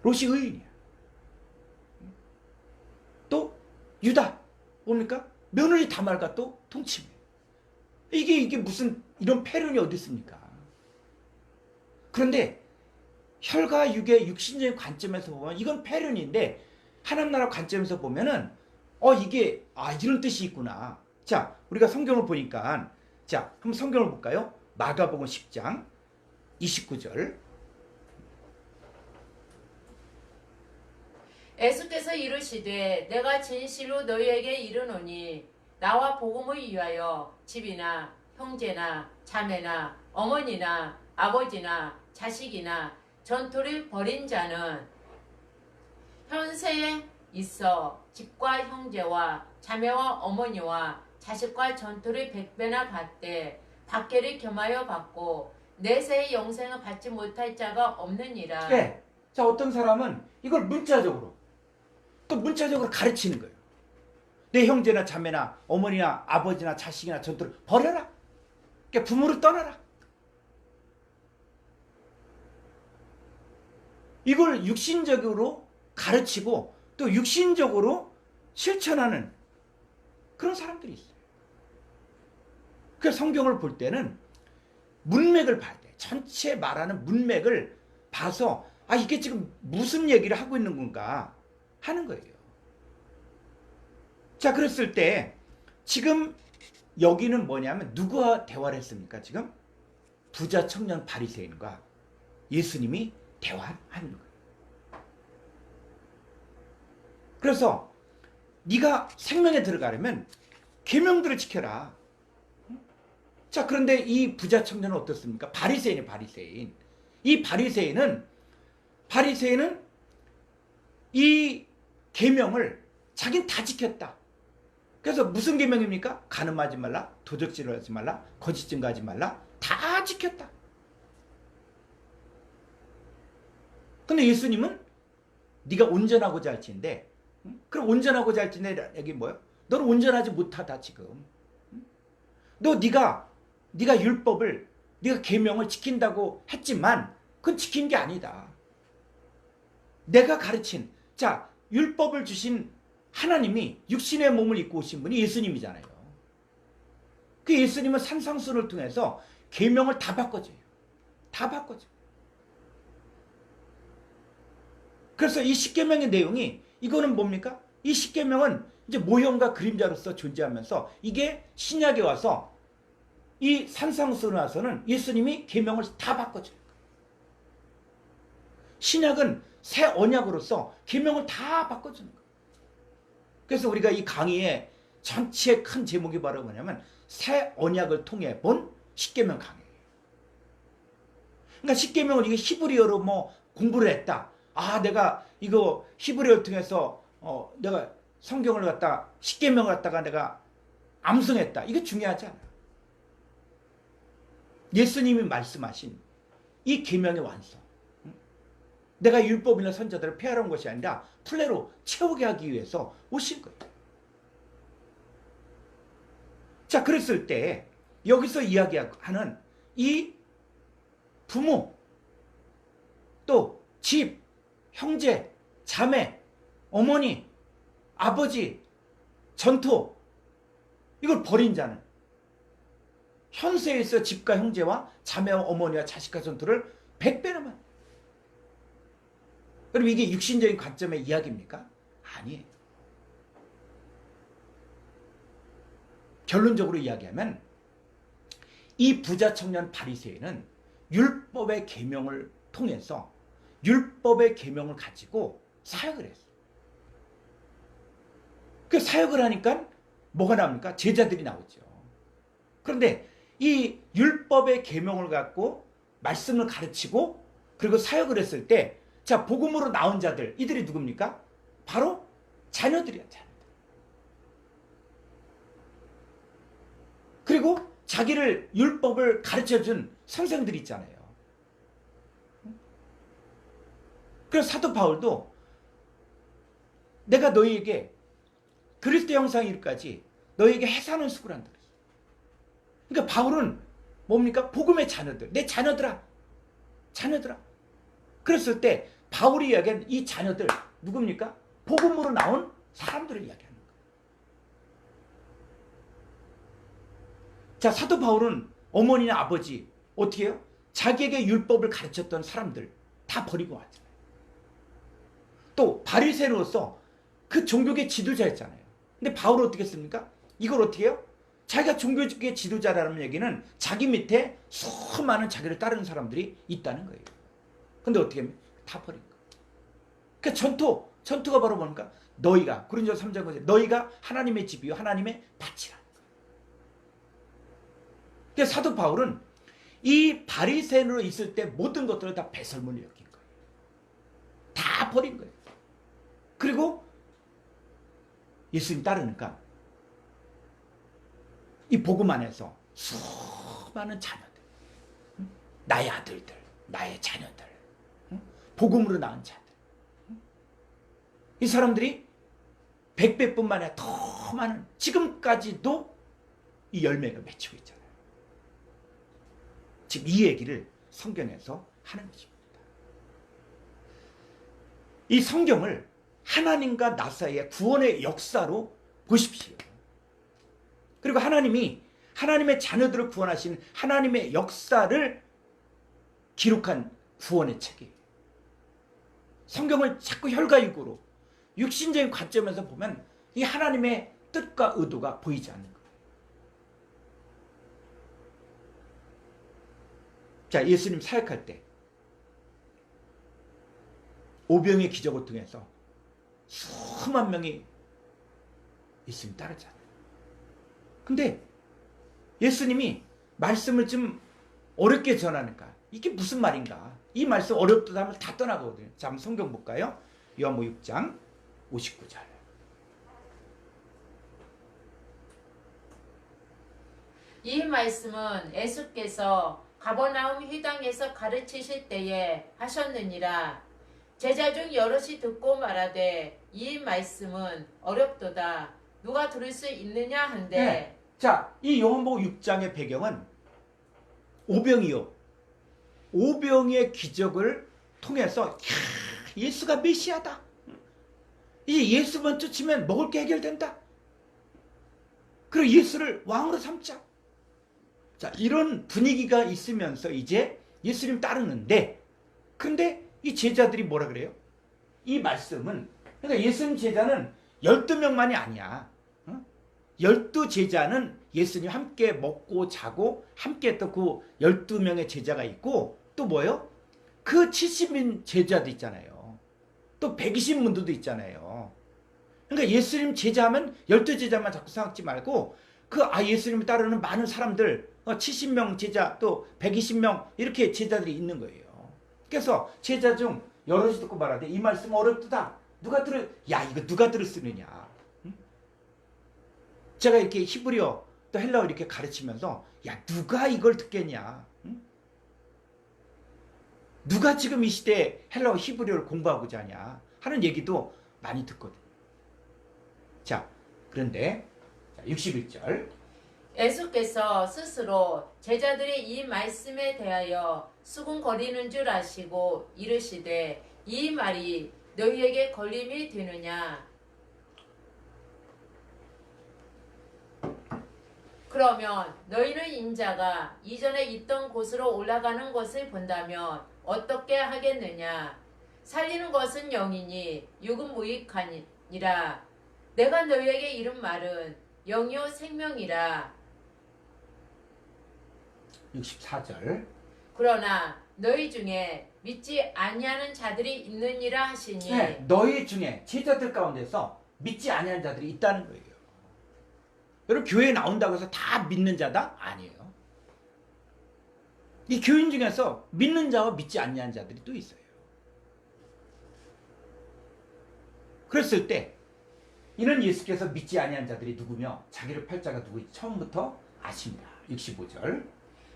롯이 의인이야. 또 유다 뭡니까? 며느리 다말과 또 동침해. 이게 무슨 이런 패륜이 어디 있습니까? 그런데 혈과 육의 육신적인 관점에서 보면 이건 패륜인데 하나님 나라 관점에서 보면은 이게 이런 뜻이 있구나. 자, 우리가 성경을 보니까 자, 한번 성경을 볼까요? 마가복음 10장 29절. 예수께서 이르시되 내가 진실로 너희에게 이르노니 나와 복음을 위하여 집이나 형제나 자매나 어머니나 아버지나 자식이나 전토를 벌인 자는 현세에 있어 집과 형제와 자매와 어머니와 자식과 전토를 100배나 받되 박해를 겸하여 받고 내세의 영생을 받지 못할 자가 없느니라. 네. 자, 어떤 사람은 이걸 문자적으로 또 문자적으로 가르치는 거예요. 내 형제나 자매나 어머니나 아버지나 자식이나 전토를 버려라. 그러니까 부모를 떠나라. 이걸 육신적으로 가르치고 또 육신적으로 실천하는 그런 사람들이 있어요. 그래서 성경을 볼 때는 문맥을 봐야 돼. 전체 말하는 문맥을 봐서 아, 이게 지금 무슨 얘기를 하고 있는 건가 하는 거예요. 자, 그랬을 때 지금 여기는 뭐냐면 누구와 대화를 했습니까? 지금 부자 청년 바리새인과 예수님이 대화하는 거예요. 그래서 네가 생명에 들어가려면 계명들을 지켜라. 자, 그런데 이 부자 청년은 어떻습니까? 바리새인이에요, 바리새인. 이 바리새인은 이 계명을 자기는 다 지켰다. 그래서 무슨 계명입니까? 간음하지 말라, 도적질을 하지 말라, 거짓 증거하지 말라, 다 지켰다. 근데 예수님은 네가 온전하고자 할지인데, 그럼 온전하고자 할지인데 여기 뭐예요? 너는 온전하지 못하다 지금. 네가 율법을, 네가 계명을 지킨다고 했지만 그건 지킨 게 아니다. 내가 가르친, 자, 율법을 주신 하나님이 육신의 몸을 입고 오신 분이 예수님이잖아요. 그 예수님은 산상수훈을 통해서 계명을 다 바꿔줘요. 다 바꿔줘. 그래서 이 십계명의 내용이 이거는 뭡니까? 이 십계명은 이제 모형과 그림자로서 존재하면서 이게 신약에 와서 이 산상수훈에 와서는 예수님이 계명을 다 바꿔줘요. 신약은 새 언약으로서 계명을 다 바꿔주는 거예요. 그래서 우리가 이 강의의 전체 큰 제목이 바로 뭐냐면 새 언약을 통해 본 십계명 강의예요. 그러니까 십계명을 이게 히브리어로 뭐 공부를 했다. 아, 내가 이거 히브리어를 통해서 내가 성경을 갖다 십계명을 갖다가 내가 암송했다. 이게 중요하지 않아요. 예수님이 말씀하신 이 계명의 완성. 내가 율법이나 선자들을 폐하러 온 것이 아니라 플레로 채우게 하기 위해서 오신 거예요. 자, 그랬을 때 여기서 이야기하는 이 부모, 또 집, 형제, 자매, 어머니, 아버지, 전토, 이걸 버린 자는 현세에 있어 집과 형제와 자매와 어머니와 자식과 전토를 100배나 그럼 이게 육신적인 관점의 이야기입니까? 아니에요. 결론적으로 이야기하면 이 부자 청년 바리새인은 율법의 계명을 통해서 율법의 계명을 가지고 사역을 했어요. 그 사역을 하니까 뭐가 나옵니까? 제자들이 나오죠. 그런데 이 율법의 계명을 갖고 말씀을 가르치고 그리고 사역을 했을 때 자, 복음으로 나온 자들, 이들이 누굽니까? 바로 자녀들이야, 자녀들. 그리고 자기를 율법을 가르쳐준 선생들이 있잖아요. 그래서 사도 바울도 내가 너희에게 그리스도 형상이 이르기까지 너희에게 해산을 수고한다. 그러니까 바울은 뭡니까? 복음의 자녀들, 내 자녀들아, 자녀들아. 그랬을 때 바울이 이야기한 이 자녀들 누굽니까? 복음으로 나온 사람들을 이야기하는 거예요. 자, 사도 바울은 어머니나 아버지 어떻게 해요? 자기에게 율법을 가르쳤던 사람들 다 버리고 왔잖아요. 또 바리새인으로서 그 종교계 지도자였잖아요. 근데 바울은 어떻게 했습니까? 이걸 어떻게 해요? 자기가 종교계 지도자라는 얘기는 자기 밑에 수많은 자기를 따르는 사람들이 있다는 거예요. 근데 어떻게 하면 다 버린 거예요. 그러니까 전투가 바로 뭡니까? 너희가 고린도서 3장 9절 너희가 하나님의 집이요 하나님의 밭이라. 그러니까 사도 바울은 이 바리새인으로 있을 때 모든 것들을 다 배설물로 여긴 거예요. 다 버린 거예요. 그리고 예수님 따르니까 이 복음 안에서 수많은 자녀들, 나의 아들들, 나의 자녀들, 복음으로 낳은 자들, 이 사람들이 100배뿐만 아니라 더 많은, 지금까지도 이 열매를 맺히고 있잖아요. 지금 이 얘기를 성경에서 하는 것입니다. 이 성경을 하나님과 나 사이의 구원의 역사로 보십시오. 그리고 하나님이 하나님의 자녀들을 구원하신 하나님의 역사를 기록한 구원의 책이에요. 성경을 자꾸 혈과육으로 육신적인 관점에서 보면 이 하나님의 뜻과 의도가 보이지 않는 거예요. 자, 예수님 사역할 때 오병의 기적을 통해서 수만 명이 예수님 따르잖아요. 근데 예수님이 말씀을 좀 어렵게 전하니까 이게 무슨 말인가? 이 말씀 어렵다 하면 다 떠나거든요. 자, 한번 성경 볼까요? 요한복음 6장 59절. 이 말씀은 예수께서 가버나움 회당에서 가르치실 때에 하셨느니라. 제자 중 여럿이 듣고 말하되 이 말씀은 어렵도다. 누가 들을 수 있느냐 한데. 네. 자, 이 요한복음 6장의 배경은 오병이요. 오병의 기적을 통해서 예수가 메시아다. 이제 예수만 쫓으면 먹을 게 해결된다. 그리고 예수를 왕으로 삼자. 자, 이런 분위기가 있으면서 이제 예수님 따르는데, 근데 이 제자들이 뭐라 그래요? 이 말씀은, 그러니까 예수님 제자는 12명만이 아니야. 12제자는 예수님 함께 먹고 자고 함께 했던 그 12명의 제자가 있고, 또 뭐예요? 그 70인 제자도 있잖아요. 또 120문도도 있잖아요. 그러니까 예수님 제자하면 12제자만 자꾸 생각지 말고 예수님을 따르는 많은 사람들, 70명 제자, 또 120명 이렇게 제자들이 있는 거예요. 그래서 제자 중 여럿이 듣고 말하되 이 말씀 어렵다. 이거 누가 들을 쓰느냐. 제가 이렇게 히브리어 또 헬라어 이렇게 가르치면서 누가 이걸 듣겠냐. 누가 지금 이 시대에 헬라어 히브리어를 공부하고자 하냐 하는 얘기도 많이 듣거든요. 자, 그런데 61절. 예수께서 스스로 제자들이 이 말씀에 대하여 수군거리는 줄 아시고 이르시되 이 말이 너희에게 걸림이 되느냐. 그러면 너희는 인자가 이전에 있던 곳으로 올라가는 것을 본다면 어떻게 하겠느냐. 살리는 것은 영이니 육은 무익하니라. 내가 너희에게 이른 말은 영이요 생명이라. 64절. 그러나 너희 중에 믿지 아니하는 자들이 있느니라 하시니. 네, 너희 중에 제자들 가운데서 믿지 아니하는 자들이 있다는 거예요. 여러분, 교회에 나온다고 해서 다 믿는 자다? 아니에요. 이 교인 중에서 믿는 자와 믿지 아니하는 자들이 또 있어요. 그랬을 때 이는 예수께서 믿지 아니한 자들이 누구며 자기를 팔 자가 누구인지 처음부터 아십니다. 65절.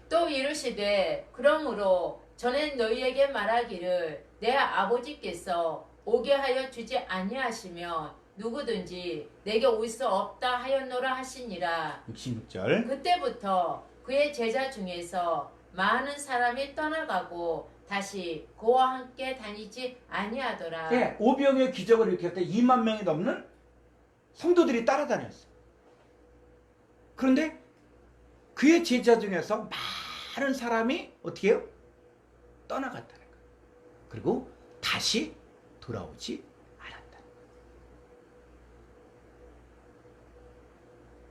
또 이르시되 그러므로 전에 너희에게 말하기를 내 아버지께서 오게 하여 주지 아니하시면 누구든지 내게 올 수 없다 하였노라 하시니라. 66절. 그때부터 그의 제자 중에서 많은 사람이 떠나가고 다시 그와 함께 다니지 아니하더라. 예, 오병의 기적을 일으켰을 때 2만 명이 넘는 성도들이 따라다녔어요. 그런데 그의 제자 중에서 많은 사람이 어떻게 해요? 떠나갔다는 거예요. 그리고 다시 돌아오지 않았다.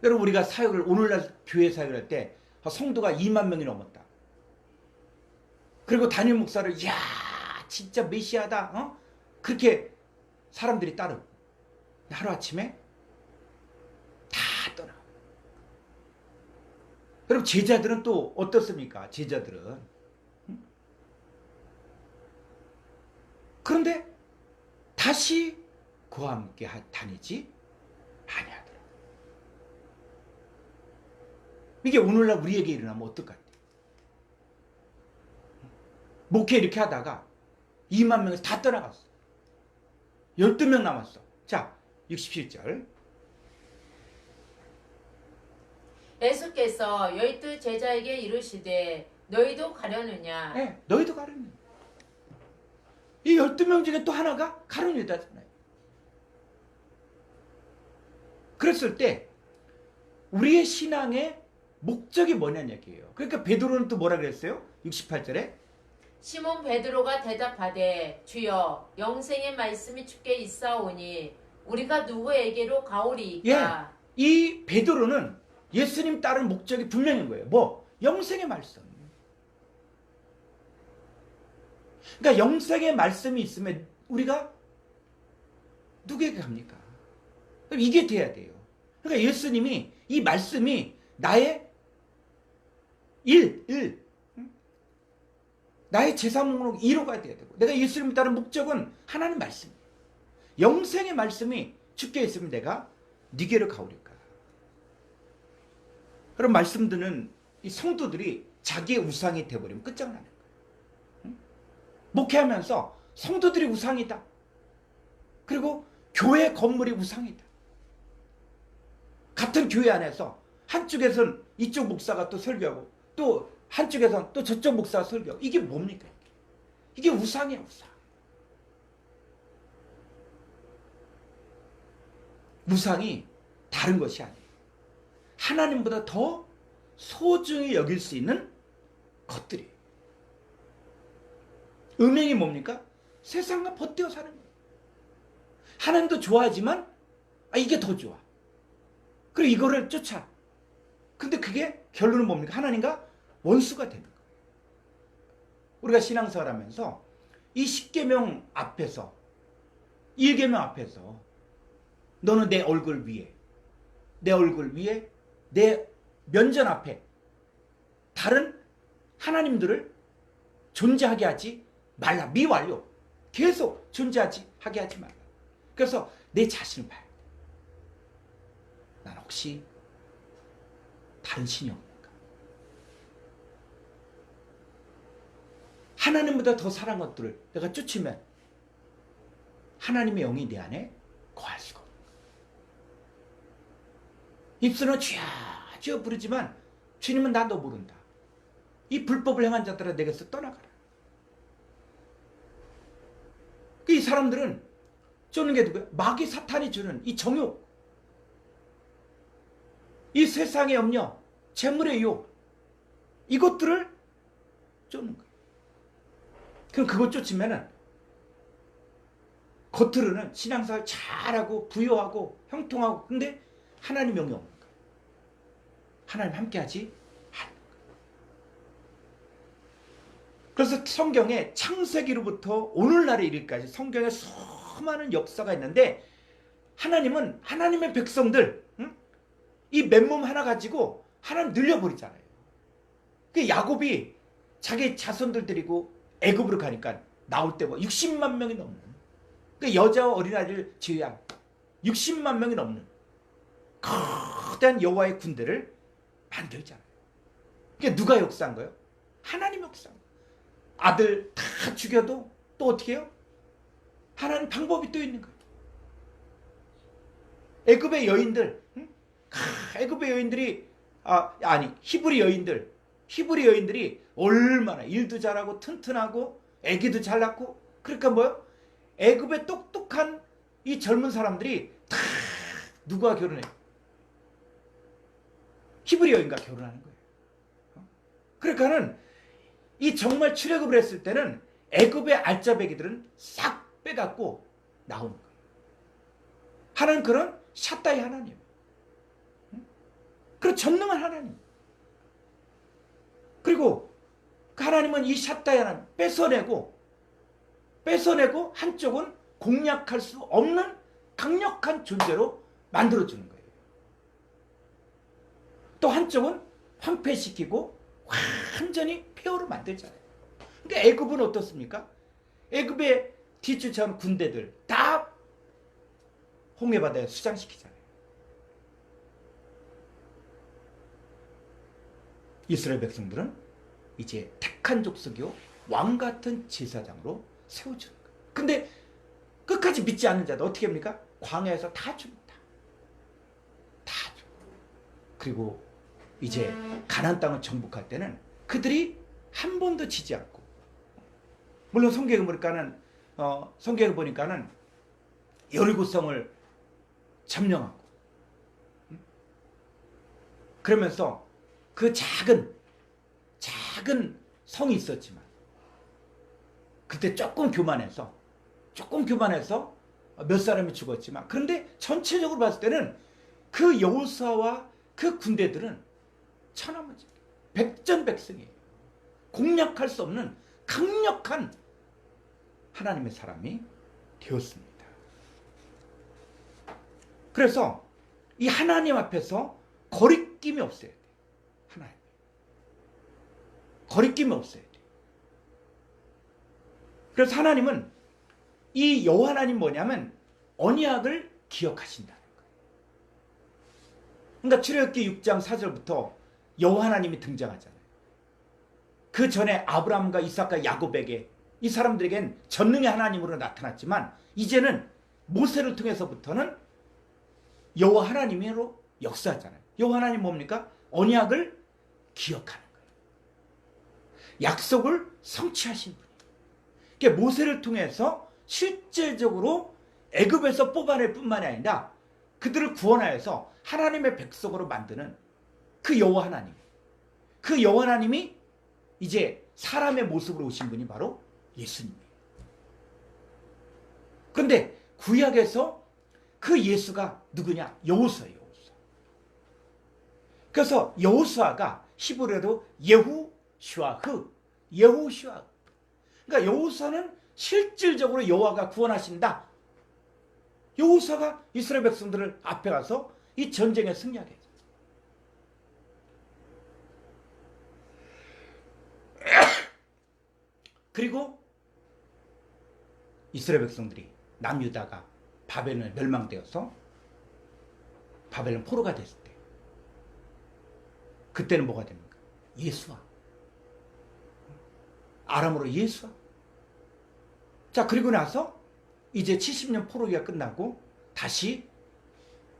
여러분, 우리가 오늘날 교회 사역을 할 때 성도가 2만 명이 넘었다. 그리고 담임 목사를 진짜 메시아다. 그렇게 사람들이 따르고 하루아침에 다 떠나. 그럼 제자들은 또 어떻습니까? 제자들은. 그런데 다시 그와 함께 다니지 아니하더라. 이게 오늘날 우리에게 일어나면 어떨 것 같아요? 목회 이렇게 하다가 2만 명에서 다 떠나갔어. 12명 남았어. 자, 67절. 예수께서 12 제자에게 이르시되 너희도 가려느냐. 네, 너희도 가르니. 이 12명 중에 또 하나가 가룟 유다잖아요. 그랬을 때 우리의 신앙의 목적이 뭐냐는 얘기예요. 그러니까 베드로는 또 뭐라 그랬어요? 68절에 시몬 베드로가 대답하되 주여 영생의 말씀이 주께 있사오니 우리가 누구에게로 가오리이까. 이 베드로는 예수님 따른 목적이 분명한 거예요. 뭐? 영생의 말씀. 그러니까 영생의 말씀이 있으면 우리가 누구에게 갑니까? 그럼 이게 돼야 돼요. 그러니까 예수님이 이 말씀이 나의 나의 재산 목록 1호가 돼야 되고, 내가 예수님을 따른 목적은 하나님 말씀이에요. 영생의 말씀이 주께 있으면 내가 니게로 가오릴까. 그런 말씀 듣는 이 성도들이 자기의 우상이 되어버리면 끝장나는 거예요. 목회하면서 성도들이 우상이다. 그리고 교회 건물이 우상이다. 같은 교회 안에서 한쪽에선 이쪽 목사가 또 설교하고 또 한쪽에선 또 저쪽 목사가 설교하고 이게 뭡니까? 이게 우상이야, 우상. 우상이 다른 것이 아니에요. 하나님보다 더 소중히 여길 수 있는 것들이에요. 음행이 뭡니까? 세상과 벗대어 사는 거예요. 하나님도 좋아하지만 이게 더 좋아. 그리고 이거를 쫓아. 근데 그게 결론은 뭡니까? 하나님과 원수가 되는 거예요. 우리가 신앙생활 하면서 이 10계명 앞에서 1계명 앞에서 너는 내 얼굴 위에 내 면전 앞에 다른 하나님들을 존재하게 하지 말라. 미완료. 계속 존재하게 하지 말라. 그래서 내 자신을 봐요. 난 혹시 다른 신이 없는가? 하나님보다 더 사랑한 것들을 내가 쫓으면 하나님의 영이 내 안에 거할 수가 없는 거야. 입술은 주여 주여 부르지만 주님은 나도 모른다. 이 불법을 행한 자들아 내게서 떠나가라. 이 사람들은 쫓는 게 누구야? 마귀 사탄이 주는 이 정욕, 이 세상의 염려, 재물의 유혹, 이것들을 쫓는 거예요. 그럼 그거 쫓으면은 겉으로는 신앙생활 잘하고 부유하고 형통하고, 근데 하나님 영이 없는 거예요. 하나님 함께하지 않는 거예요. 그래서 성경에 창세기로부터 오늘날에 이르기까지 성경에 수많은 역사가 있는데, 하나님은 하나님의 백성들, 이 맨몸 하나 가지고 하나님 늘려버리잖아요. 그 야곱이 자기 자손들 데리고 애굽으로 가니까 나올 때 뭐 60만 명이 넘는, 그 여자와 어린아이를 제외한 60만 명이 넘는 거대한 여호와의 군대를 만들잖아요. 그게 누가 역사한 거예요? 하나님 역사한 거예요. 아들 다 죽여도 또 어떻게 해요? 하나님 방법이 또 있는 거예요. 애굽의 여인들, 애굽의 여인들이 히브리 여인들이 얼마나 일도 잘하고 튼튼하고 애기도 잘 낳고, 그러니까 뭐요? 애굽의 똑똑한 이 젊은 사람들이 다 누구와 결혼해? 히브리 여인과 결혼하는 거예요. 그러니까는 이 정말 출애굽을 했을 때는 애굽의 알짜배기들은 싹 빼갖고 나오는 거예요. 하나님 그런 샷다이 하나님, 그런 전능한 하나님. 그리고 그 하나님은 이 샷다이 하나님 뺏어내고 한쪽은 공략할 수 없는 강력한 존재로 만들어주는 거예요. 또 한쪽은 황폐시키고 완전히 폐허로 만들잖아요. 그러니까 애굽은 어떻습니까? 애굽에 뒤쫓아오는 군대들 다 홍해바다에 수장시키잖아요. 이스라엘 백성들은 이제 택한 족속이요 왕 같은 제사장으로 세워주는 거예요. 근데 끝까지 믿지 않는 자들 어떻게 합니까? 광야에서 다 죽는다. 다 죽어. 그리고 이제 가나안 땅을 정복할 때는 그들이 한 번도 지지 않고, 물론 성경을 보니까는 여리고성을 점령하고, 그러면서 그 작은 성이 있었지만 그때 조금 교만해서 몇 사람이 죽었지만, 그런데 전체적으로 봤을 때는 그 여호수아와 그 군대들은 천하무적 백전백승이에요. 공략할 수 없는 강력한 하나님의 사람이 되었습니다. 그래서 이 하나님 앞에서 거리낌이 없어야 돼. 하나님 거리낌이 없어야 돼. 그래서 하나님은 이 여호와 하나님 뭐냐면 언약을 기억하신다는 거예요. 그러니까 출애굽기 6장 4절부터 여호와 하나님이 등장하잖아요. 그 전에 아브라함과 이삭과 야곱에게, 이 사람들에겐 전능의 하나님으로 나타났지만 이제는 모세를 통해서부터는 여호와 하나님으로 역사하잖아요. 여호와 하나님 뭡니까? 언약을 기억하는 거예요. 약속을 성취하신 분이에요. 그러니까 모세를 통해서 실제적으로 애굽에서 뽑아낼 뿐만이 아니라 그들을 구원하여서 하나님의 백성으로 만드는 그 여호와 하나님, 그 여호와 하나님이 이제 사람의 모습으로 오신 분이 바로 예수님이에요. 그런데 구약에서 그 예수가 누구냐? 여호수아예요. 그래서 여호수아가 히브리어로 예후슈아흐. 그러니까 여호수아는 실질적으로 여호와가 구원하신다. 여호수아가 이스라엘 백성들을 앞에 가서 이 전쟁에 승리하게 했죠. 그리고 이스라엘 백성들이 남유다가 바벨론에 멸망되어서 바벨론 포로가 됐을 때, 그때는 뭐가 됩니까? 예수와, 아람으로 예수와. 자, 그리고 나서 이제 70년 포로기가 끝나고 다시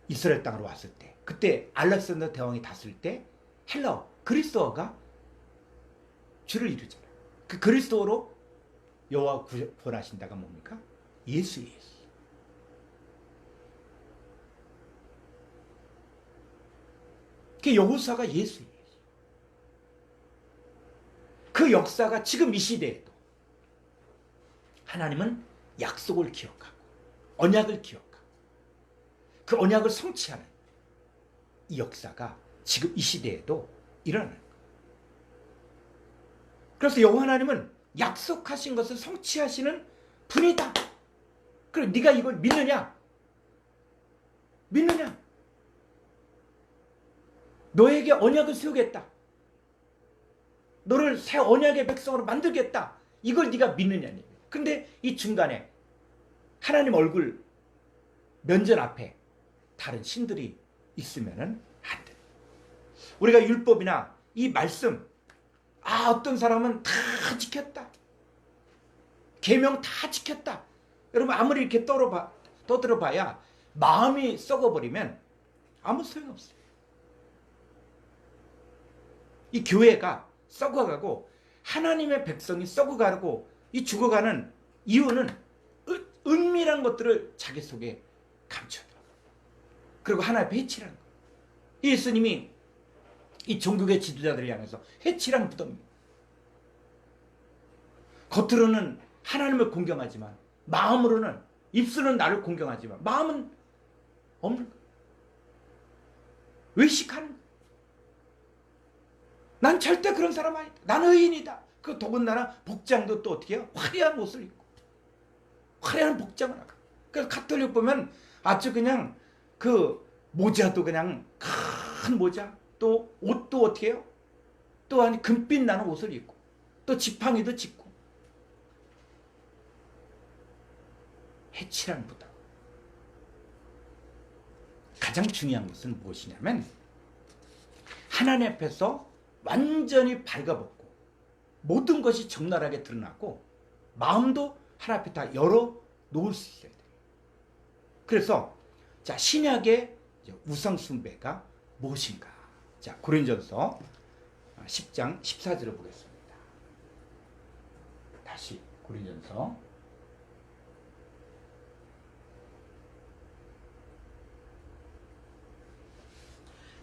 이스라엘 땅으로 왔을 때, 그때 알렉산더 대왕이 다스릴 때 헬라어, 그리스도어가 주를 이루잖아요. 그 그리스도어로 여호와 구원하신다가 뭡니까? 예수예요. 예수. 그 여호수아가 예수예요. 그 역사가 지금 이 시대에도 하나님은 약속을 기억하고 언약을 기억하고 그 언약을 성취하는 이 역사가 지금 이 시대에도 일어나는 거예요. 그래서 여호와 하나님은 약속하신 것을 성취하시는 분이다. 그럼 네가 이걸 믿느냐? 믿느냐? 너에게 언약을 세우겠다. 너를 새 언약의 백성으로 만들겠다. 이걸 네가 믿느냐? 근데 이 중간에 하나님 얼굴 면전 앞에 다른 신들이 있으면은 안 돼. 우리가 율법이나 이 말씀, 어떤 사람은 다 지켰다. 계명 다 지켰다. 여러분 아무리 이렇게 떠들어봐야 마음이 썩어버리면 아무 소용없어요. 이 교회가 썩어가고 하나님의 백성이 썩어가고 이 죽어가는 이유는 은밀한 것들을 자기 속에 감춰들어. 그리고 하나님 앞에 해치라는 거예요. 예수님이 이 종교계 지도자들을 향해서 해치란 무덤입니다. 겉으로는 하나님을 공경하지만 마음으로는, 입술은 나를 공경하지만 마음은 없는 거예요. 외식하는 거예요. 난 절대 그런 사람 아니다. 난 의인이다. 그 더군다나 복장도 또 어떻게 해요? 화려한 옷을 입고 화려한 복장을 하고. 그래서 가톨릭 보면 아주 그냥 그 모자도 그냥 큰 모자, 또 옷도 어떻게 해요? 또한 금빛 나는 옷을 입고 또 지팡이도 짚고 해치라는 부다. 가장 중요한 것은 무엇이냐면 하나님 앞에서 완전히 발가벗고 모든 것이 적나라하게 드러나고 마음도 하나님 앞에 다 열어 놓을 수 있어야 돼요. 그래서 자, 신약의 우상 숭배가 무엇인가? 자, 고린도전서 10장 14절을 보겠습니다. 다시 고린도전서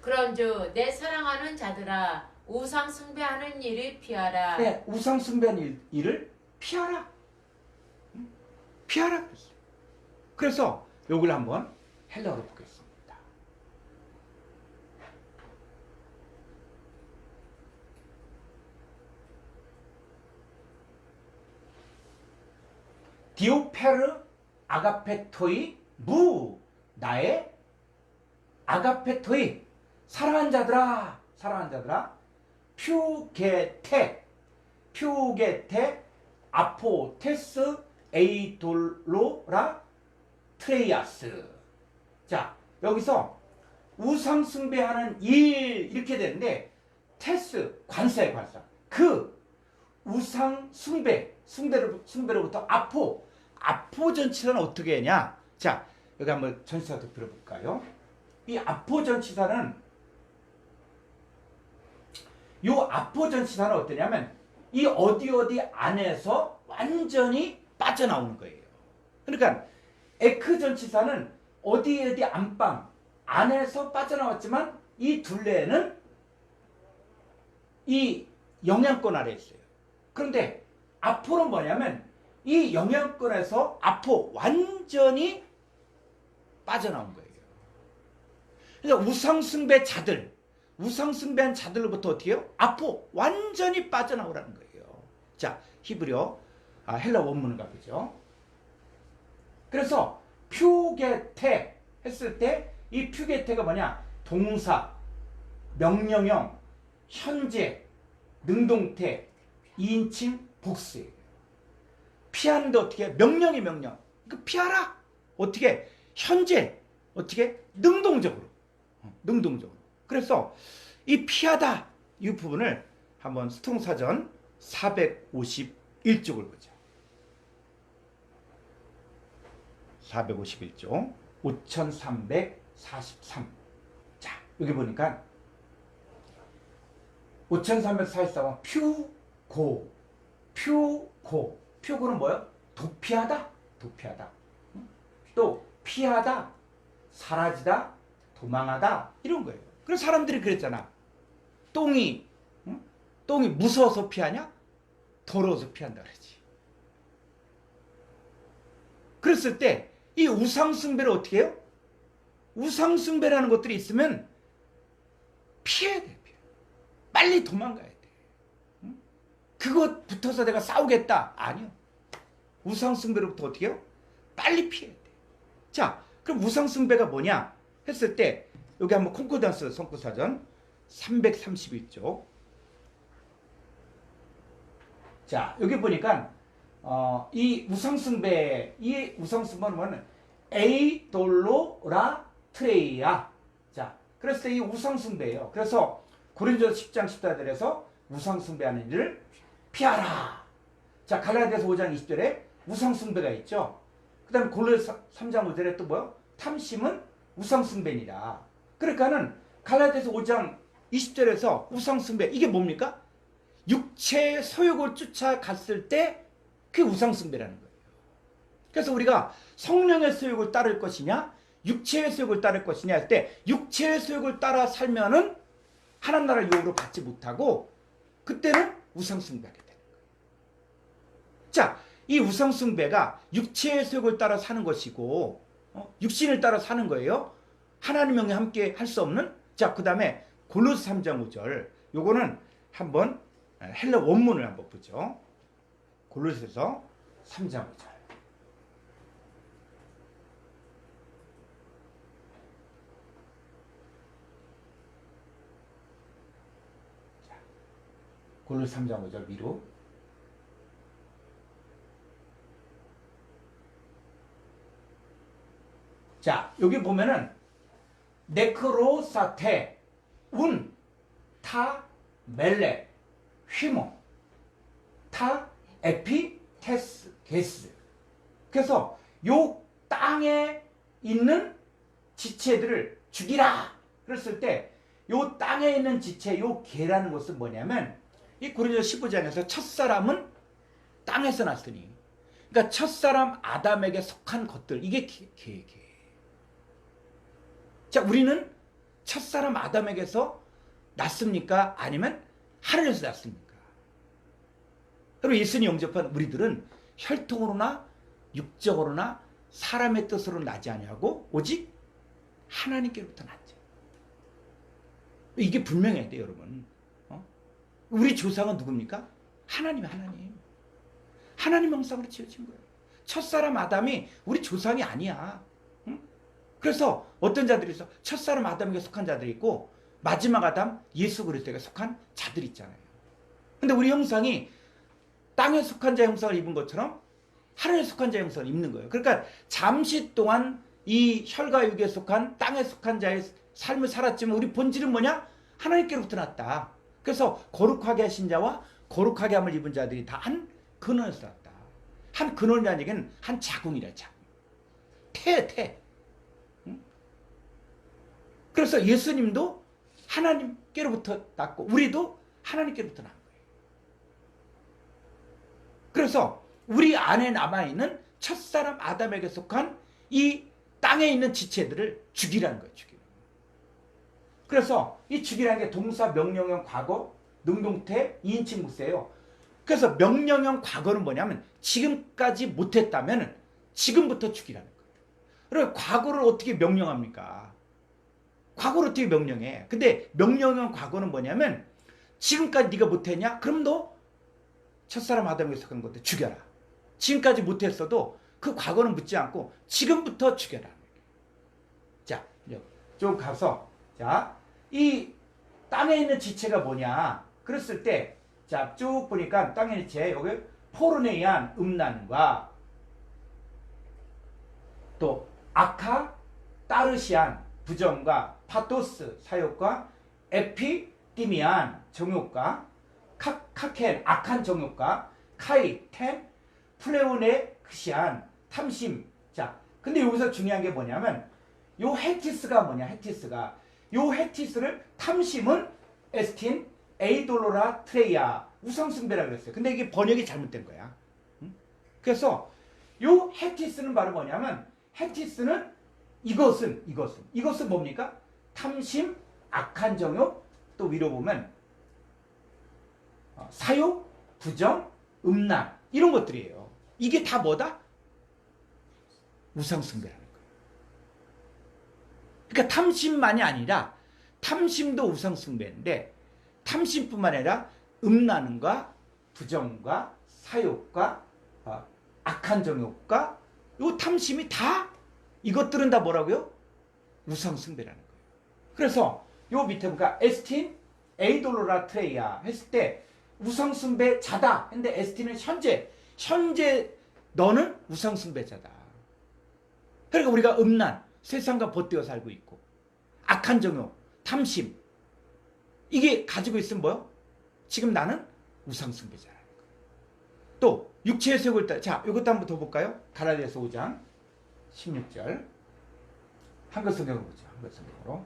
그런즉 내 사랑하는 자들아 우상 숭배하는 일을 피하라. 네, 우상 숭배하는 일을 피하라. 피하라 그랬어요. 그래서 이걸 한번 헬라어로 보겠습니다. 디오페르 아가페토이 무 나의 아가페토이 사랑한 자들아 퓨게테 아포테스 에이돌로라 트레이아스. 자, 여기서 우상 숭배하는 일 이렇게 되는데 테스 관사의 관사. 그 우상 숭배로부터 아포 전치사는 어떻게 했냐? 자, 여기 한번 전치사도 들어볼까요? 이 아포 전치사는 어떠냐면 이 어디 안에서 완전히 빠져나오는 거예요. 그러니까 에크 전치사는 어디 안방 안에서 빠져나왔지만 이 둘레는 이 영향권 아래에 있어요. 그런데 아포는 뭐냐면 이 영향권에서 아포 완전히 빠져나온 거예요. 그러니까 우상숭배한 자들로부터 어떻게 해요? 아포 완전히 빠져나오라는 거예요. 자, 히브리어 헬라 원문을 가보죠. 그래서 퓨게테 했을 때 이 퓨게테가 뭐냐? 동사, 명령형, 현재, 능동태, 2인칭, 복수예요. 피하는데 어떻게 해? 명령이 명령. 그 피하라. 어떻게? 현재. 어떻게? 능동적으로. 그래서 이 피하다 이 부분을 한번 스통사전 451쪽을 보죠. 451쪽 5343. 자, 여기 보니까 5343은 표고는 뭐예요? 도피하다. 또 피하다, 사라지다, 도망하다 이런 거예요. 그래서 사람들이 그랬잖아. 똥이 무서워서 피하냐? 더러워서 피한다 그러지. 그랬을 때 이 우상숭배를 어떻게 해요? 우상숭배라는 것들이 있으면 피해야 돼. 빨리 도망가야 돼. 그것 붙어서 내가 싸우겠다. 아니요. 우상숭배로부터 어떻게 해요? 빨리 피해야 돼. 자, 그럼 우상숭배가 뭐냐? 했을 때 여기 한번 콩코단스 성구사전 331쪽. 자, 여기 보니까 이 우상숭배는 뭐냐면 에이돌로라 트레이야. 자, 그래서 이 우상숭배예요. 그래서 고린도서 10장 14절에서 우상숭배하는 일을 피하라. 자, 갈라디아서 5장 20절에 우상숭배가 있죠. 그 다음에 골로새 3장 5절에 또 뭐요? 탐심은 우상숭배니라. 그러니까는 갈라디아서 5장 20절에서 우상숭배 이게 뭡니까? 육체의 소욕을 쫓아갔을 때 그게 우상숭배라는 거예요. 그래서 우리가 성령의 소욕을 따를 것이냐 육체의 소욕을 따를 것이냐 할 때 육체의 소욕을 따라 살면은 하나님 나라를 유업으로 받지 못하고 그때는 우상숭배하게 되는 거예요. 자, 이 우상숭배가 육체의 소욕을 따라 사는 것이고 육신을 따라 사는 거예요. 하나님과 함께 할 수 없는. 자, 그 다음에 골로새 3장 5절 요거는 한번 헬라 원문을 한번 보죠. 골로새서 3장 5절. 고린도서 3장 5절 위로. 자, 여기 보면은 네크로사테, 운, 타, 멜레, 휘모, 타, 에피, 테스, 게스. 그래서 요 땅에 있는 지체들을 죽이라 그랬을 때 요 땅에 있는 지체, 요 개라는 것은 뭐냐면 이 고린도서 15장에서 첫사람은 땅에서 났으니, 그러니까 첫사람 아담에게 속한 것들, 이게 개. 자, 우리는 첫사람 아담에게서 났습니까? 아니면 하늘에서 났습니까? 그리고 예수님 영접한 우리들은 혈통으로나 육적으로나 사람의 뜻으로 나지 아니하고 오직 하나님께로부터 났죠. 이게 분명해야 돼요, 여러분. 우리 조상은 누굽니까? 하나님. 하나님 형상으로 지어진 거예요. 첫사람 아담이 우리 조상이 아니야. 응? 그래서 어떤 자들이 있어? 첫사람 아담에게 속한 자들이 있고 마지막 아담 예수 그리스도에게 속한 자들이 있잖아요. 근데 우리 형상이 땅에 속한 자 형상을 입은 것처럼 하늘에 속한 자 형상을 입는 거예요. 그러니까 잠시 동안 이 혈과 육에 속한 땅에 속한 자의 삶을 살았지만 우리 본질은 뭐냐? 하나님께로부터 났다. 그래서 거룩하게 하신 자와 거룩하게 함을 입은 자들이 다 한 근원에서 났다. 한 근원이라는 얘기는 한 자궁이라, 자궁. 태. 응? 그래서 예수님도 하나님께로부터 났고 우리도 하나님께로부터 난 거예요. 그래서 우리 안에 남아있는 첫사람 아담에게 속한 이 땅에 있는 지체들을 죽이라는 거예요. 죽이는. 그래서 이 죽이라는 게 동사 명령형 과거 능동태 2인칭 무세예요. 그래서 명령형 과거는 뭐냐면 지금까지 못했다면 지금부터 죽이라는 거예요. 그리고 과거를 어떻게 명령합니까? 과거를 어떻게 명령해? 근데 명령형 과거는 뭐냐면 지금까지 네가 못했냐? 그럼 너 첫사람 아담에게 속한 것들 죽여라. 지금까지 못했어도 그 과거는 묻지 않고 지금부터 죽여라. 자, 좀 가서 자, 이 땅에 있는 지체가 뭐냐? 그랬을 때 자, 쭉 보니까 땅에 있는 지체 여기 포른에 의한 음란과 또 아카 따르시안 부정과 파토스 사욕과 에피디미안 정욕과 카켄 악한 정욕과 카이 템 플레오네 크시안 탐심. 자, 근데 여기서 중요한 게 뭐냐면 요 헤티스가 뭐냐? 헤티스가 요 헤티스를 탐심은 에스틴 에이돌로라 트레이아 우상숭배라 그랬어요. 근데 이게 번역이 잘못된 거야. 응? 그래서 요 헤티스는 바로 뭐냐면 헤티스는 이것은 뭡니까? 탐심, 악한 정욕, 또 위로 보면 사욕, 부정, 음란 이런 것들이에요. 이게 다 뭐다? 우상숭배라는 거예요. 그러니까 탐심만이 아니라 탐심도 우상숭배인데 탐심뿐만 아니라 음란과 부정과 사욕과 악한 정욕과 이 탐심이 다 이것들은 다 뭐라고요? 우상숭배라는 거예요. 그래서 요 밑에 보니까 에스틴 에이돌로라 트레이아 했을 때 우상숭배 자다. 근데 에스틴은 현재 너는 우상숭배자다. 그러니까 우리가 음란, 세상과 벗되어 살고 있고 악한 정욕, 탐심 이게 가지고 있으면 뭐요? 지금 나는 우상숭배자라는 거예요. 또 육체의 속을 따라 자, 이것도 한번 더 볼까요? 갈라디아서 5장 16절 한글 성경으로 보죠. 한글 성경으로.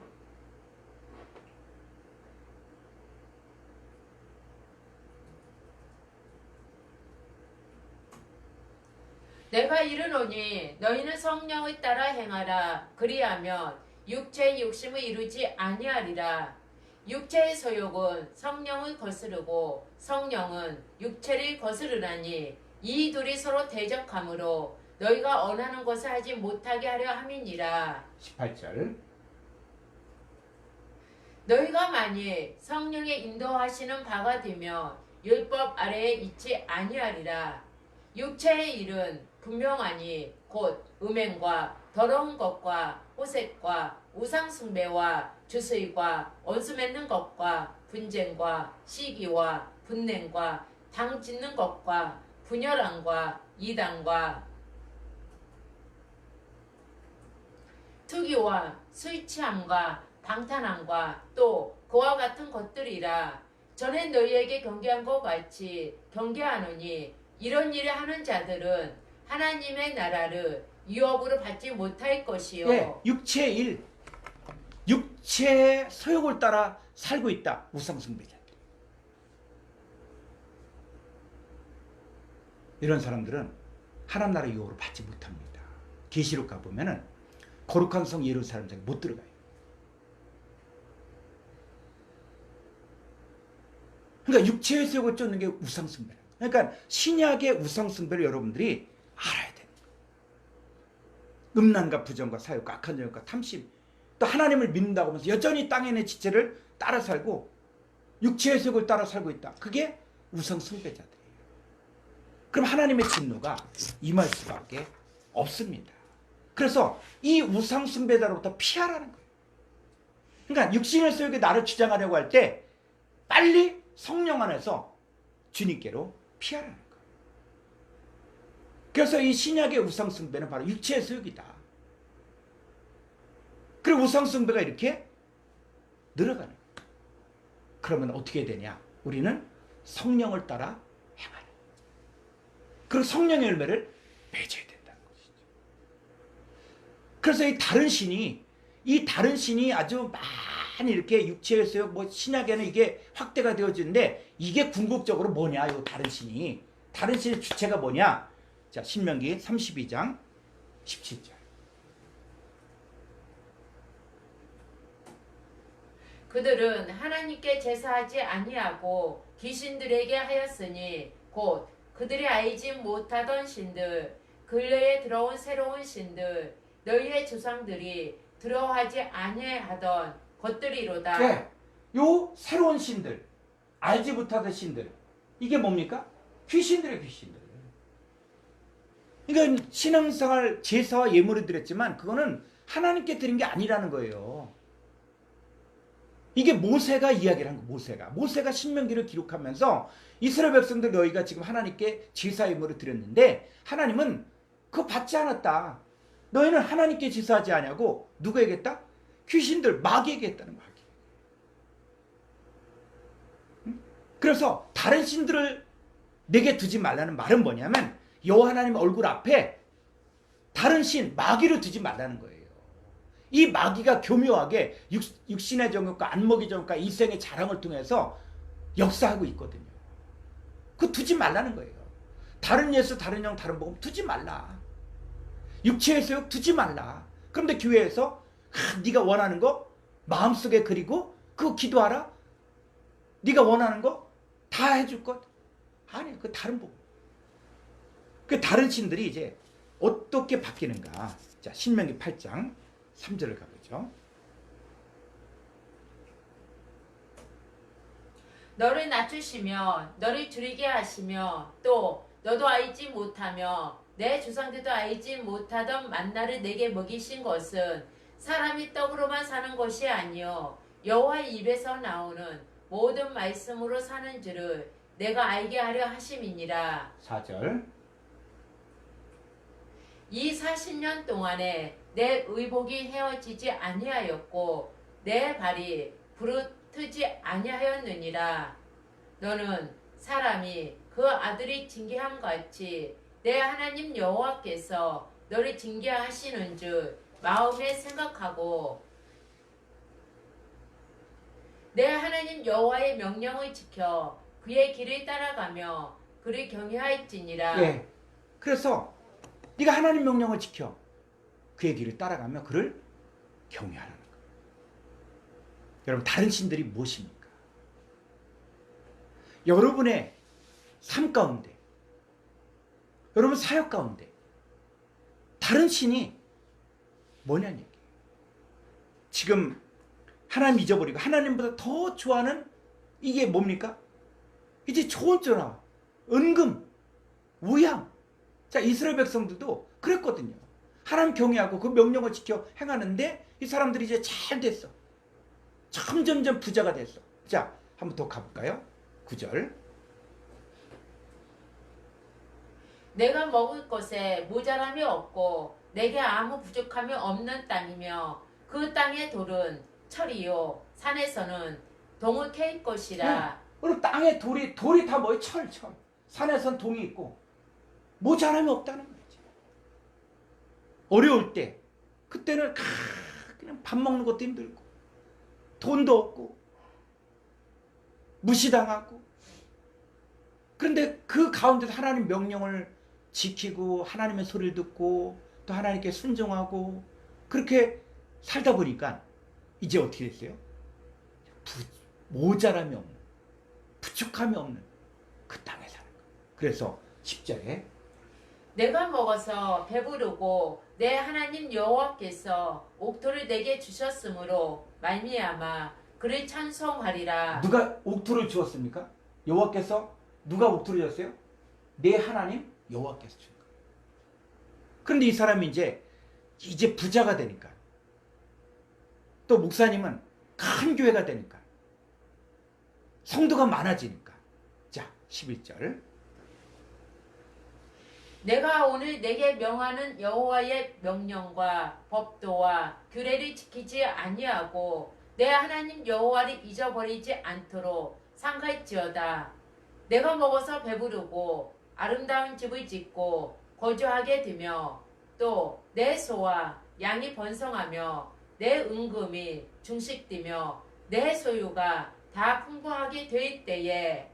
내가 이르노니 너희는 성령을 따라 행하라. 그리하면 육체의 욕심을 이루지 아니하리라. 육체의 소욕은 성령을 거스르고 성령은 육체를 거스르나니 이 둘이 서로 대적하므로 너희가 원하는 것을 하지 못하게 하려 함이니라. 18절 너희가 만일 성령의 인도하시는 바가 되면 율법 아래에 있지 아니하리라. 육체의 일은 분명하니 곧 음행과 더러운 것과 호색과 우상숭배와 주수의과 원수 맺는 것과 분쟁과 시기와 분냉과 당 짓는 것과 분열함과 이단과 투기와 술 취함과 방탕함과 또 그와 같은 것들이라. 전에 너희에게 경계한 것 같이 경계하노니 이런 일을 하는 자들은 하나님의 나라를 유업으로 받지 못할 것이요. 예, 육체의 일, 육체의 소욕을 따라 살고 있다. 우상숭배자들. 이런 사람들은 하나님 나라 유업으로 받지 못합니다. 계시록 가보면은 거룩한 성 예루살렘에 못 들어가요. 그러니까 육체의 소욕을 쫓는 게 우상숭배예요. 그러니까 신약의 우상숭배를 여러분들이 알아야 돼요. 음란과 부정과 사욕과 악한 정욕과 탐심, 또 하나님을 믿는다고 하면서 여전히 땅에 있는 지체를 따라 살고 육체의 소욕을 따라 살고 있다. 그게 우상숭배자들이에요. 그럼 하나님의 진노가 임할 수밖에 없습니다. 그래서 이 우상숭배자로부터 피하라는 거예요. 그러니까 육신의 소욕에 나를 주장하려고 할 때 빨리 성령 안에서 주님께로 피하라는 거예요. 그래서 이 신약의 우상숭배는 바로 육체의 소욕이다. 그리고 우상숭배가 이렇게 늘어가는 거예요. 그러면 어떻게 되냐? 우리는 성령을 따라 행하라. 그리고 성령의 열매를 맺어야 된다는 것이죠. 그래서 이 다른 신이 아주 많이 이렇게 육체의 소욕, 뭐 신약에는 이게 확대가 되어지는데 이게 궁극적으로 뭐냐? 이 다른 신의 주체가 뭐냐? 자, 신명기 32장 17절. 그들은 하나님께 제사하지 아니하고 귀신들에게 하였으니 곧 그들이 알지 못하던 신들, 근래에 들어온 새로운 신들, 너희의 조상들이 들어하지 아니하던 것들이로다. 네, 요 새로운 신들, 알지 못하던 신들, 이게 뭡니까? 귀신들의 귀신들. 그러니까 신앙생활 제사와 예물을 드렸지만 그거는 하나님께 드린 게 아니라는 거예요. 이게 모세가 이야기를 한 거예요. 모세가 신명기를 기록하면서 이스라엘 백성들 너희가 지금 하나님께 제사 예물을 드렸는데 하나님은 그거 받지 않았다. 너희는 하나님께 제사하지 않냐고 누구에게 했다? 귀신들, 마귀에게 했다는 거야. 그래서 다른 신들을 내게 두지 말라는 말은 뭐냐면 여호와 하나님 얼굴 앞에 다른 신, 마귀를 두지 말라는 거예요. 이 마귀가 교묘하게 육신의 정욕과 안목의 정욕과 이생의 자랑을 통해서 역사하고 있거든요. 그거 두지 말라는 거예요. 다른 예수, 다른 영, 다른 복음 두지 말라. 육체의 소욕 두지 말라. 그런데 교회에서 네가 원하는 거 마음속에 그리고 그거 기도하라. 네가 원하는 거 다 해줄 것. 아니야. 그 다른 복음. 그 다른 신들이 이제 어떻게 바뀌는가. 자, 신명기 8장 3절을 가보죠. 너를 낮추시며 너를 줄이게 하시며 또 너도 알지 못하며 내 조상들도 알지 못하던 만나를 내게 먹이신 것은 사람이 떡으로만 사는 것이 아니요 여호와의 입에서 나오는 모든 말씀으로 사는 줄을 내가 알게 하려 하심이니라. 4절. 이 40년 동안에 내 의복이 헤어지지 아니하였고 내 발이 부르트지 아니하였느니라. 너는 사람이 그 아들이 징계함 같이 내 하나님 여호와께서 너를 징계하시는 줄 마음에 생각하고 내 하나님 여호와의 명령을 지켜 그의 길을 따라가며 그를 경외할지니라. 예. 그래서 네가 하나님 명령을 지켜 그의 길을 따라가며 그를 경외하라는 거예요. 여러분, 다른 신들이 무엇입니까? 여러분의 삶 가운데, 여러분 사역 가운데 다른 신이 뭐냐는 얘기예요. 지금 하나님 잊어버리고 하나님보다 더 좋아하는 이게 뭡니까? 이제 초혼전화, 은금, 우양. 자, 이스라엘 백성들도 그랬거든요. 하나님 경외하고 그 명령을 지켜 행하는데 이 사람들이 이제 잘 됐어. 점점점 부자가 됐어. 자, 한번 더 가볼까요? 9절. 내가 먹을 것에 모자람이 없고 내게 아무 부족함이 없는 땅이며 그 땅의 돌은 철이요 산에서는 동을 캐일 것이라. 그리고 땅에 돌이 다 뭐예요? 철. 산에선 동이 있고 모자람이 없다는 거지. 어려울 때 그때는 그냥 밥 먹는 것도 힘들고 돈도 없고 무시당하고, 그런데 그 가운데서 하나님 명령을 지키고 하나님의 소리를 듣고 또 하나님께 순종하고 그렇게 살다 보니까 이제 어떻게 됐어요? 모자람이 없는, 부족함이 없는 그 땅에 사는 거예요. 그래서 10절에 내가 먹어서 배부르고 내 하나님 여호와께서 옥토를 내게 주셨으므로 말미암아 그를 찬송하리라. 누가 옥토를 주었습니까? 여호와께서. 누가 옥토를 줬어요? 내 하나님 여호와께서 준 거예요. 그런데 이 사람이 이제 부자가 되니까, 또 목사님은 큰 교회가 되니까, 성도가 많아지니까. 자, 11절. 내가 오늘 내게 명하는 여호와의 명령과 법도와 규례를 지키지 아니하고 내 하나님 여호와를 잊어버리지 않도록 삼갈지어다. 내가 먹어서 배부르고 아름다운 집을 짓고 거주하게 되며 또 내 소와 양이 번성하며 내 은금이 중식되며 내 소유가 다 풍부하게 될 때에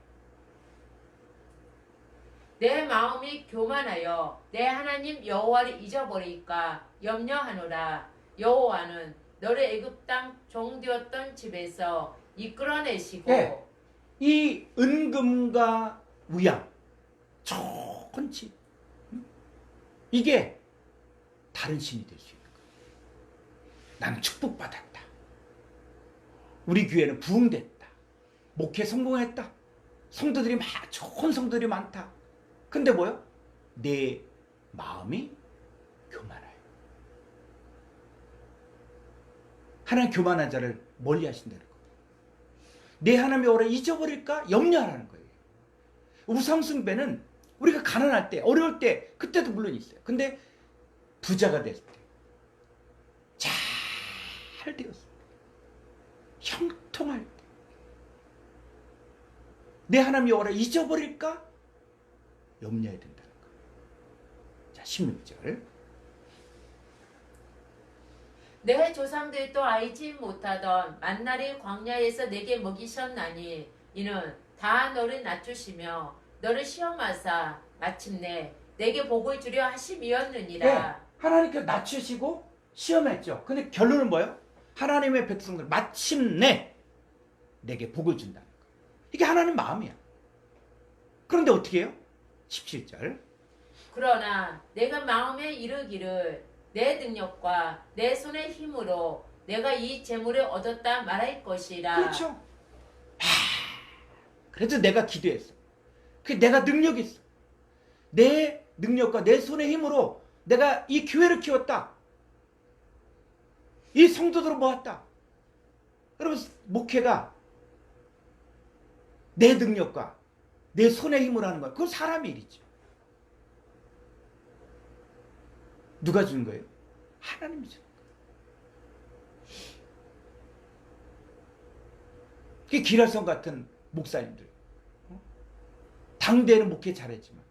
내 마음이 교만하여 내 하나님 여호와를 잊어버릴까 염려하노라. 여호와는 너를 애굽 땅 종되었던 집에서 이끌어내시고. 네. 이 은금과 우양, 좋은 집, 이게 다른 신이 될 수 있는 거예요. 나는 축복받았다. 우리 교회는 부흥됐다. 목회 성공했다. 성도들이 좋은 성도들이 많다. 근데 뭐요? 내 마음이 교만해요. 하나님 교만한 자를 멀리 하신다는 거예요. 내 하나님의 오래 잊어버릴까 염려하라는 거예요. 우상숭배는 우리가 가난할 때, 어려울 때, 그때도 물론 있어요. 근데 부자가 됐을 때, 잘 되었을 때, 형통할 때, 내 하나님의 오래 잊어버릴까 염려해야 된다는 거예요. 자, 16절. 내 조상들도 알지 못하던 만나를 광야에서 내게 먹이셨나니 이는 다 너를 낮추시며 너를 시험하사 마침내 내게 복을 주려 하심이었느니라. 네, 하나님께서 낮추시고 시험했죠. 근데 결론은 뭐예요? 하나님의 백성들 마침내 내게 복을 준다는 거예요. 이게 하나님 마음이야. 그런데 어떻게 해요? 17절. 그러나 내가 마음에 이르기를 내 능력과 내 손의 힘으로 내가 이 재물을 얻었다 말할 것이라. 그렇죠. 그래서 내가 기도했어. 내가 능력이 있어. 내 능력과 내 손의 힘으로 내가 이 교회를 키웠다. 이 성도들을 모았다. 여러분, 목회가 내 능력과 내 손의 힘으로 하는 거야. 그건 사람의 일이죠. 누가 주는 거예요? 하나님이 주는 거예요. 그게 기라성 같은 목사님들, 당대에는 목회 잘했지만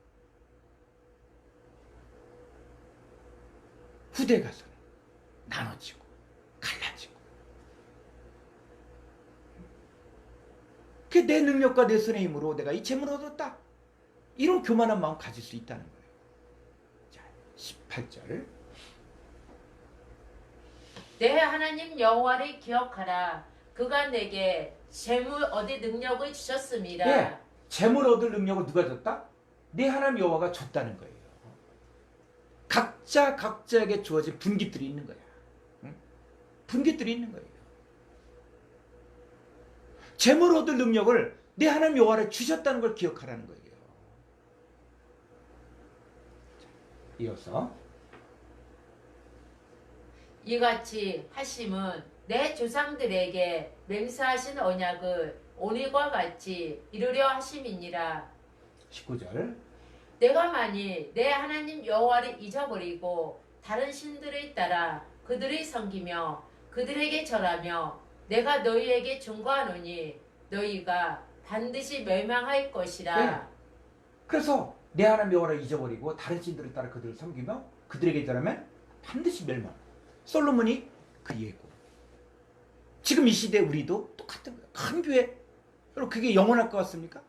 후대 가서는 나눠지고 갈라지고, 그게 내 능력과 내 손의 힘으로 내가 이 재물을 얻었다. 이런 교만한 마음 가질 수 있다는 거예요. 자, 18절. 내 하나님 여호와를 기억하라. 그가 내게 재물 얻을 능력을 주셨습니다. 네, 재물 얻을 능력을 누가 줬다? 네 하나님 여호와가 줬다는 거예요. 각자에게 주어진 분깃들이 있는 거야. 응? 분깃들이 있는 거예요. 재물 얻을 능력을 네 하나님 여호와를 주셨다는 걸 기억하라는 거예요. 자, 이어서 이같이 하심은 내 조상들에게 맹세하신 언약을 오늘과 같이 이루려 하심이니라. 19절. 내가 만일 내 하나님 여호와를 잊어버리고 다른 신들을 따라 그들을 섬기며 그들에게 절하며 내가 너희에게 중과하노니 너희가 반드시 멸망할 것이라. 네. 그래서 내 하나님 여호와를 잊어버리고 다른 신들을 따라 그들을 섬기며 그들에게 절하면 반드시 멸망. 솔로몬이 그 예고. 지금 이 시대 우리도 똑같은 거예요. 큰 교회. 여러분 그게 영원할 것 같습니까?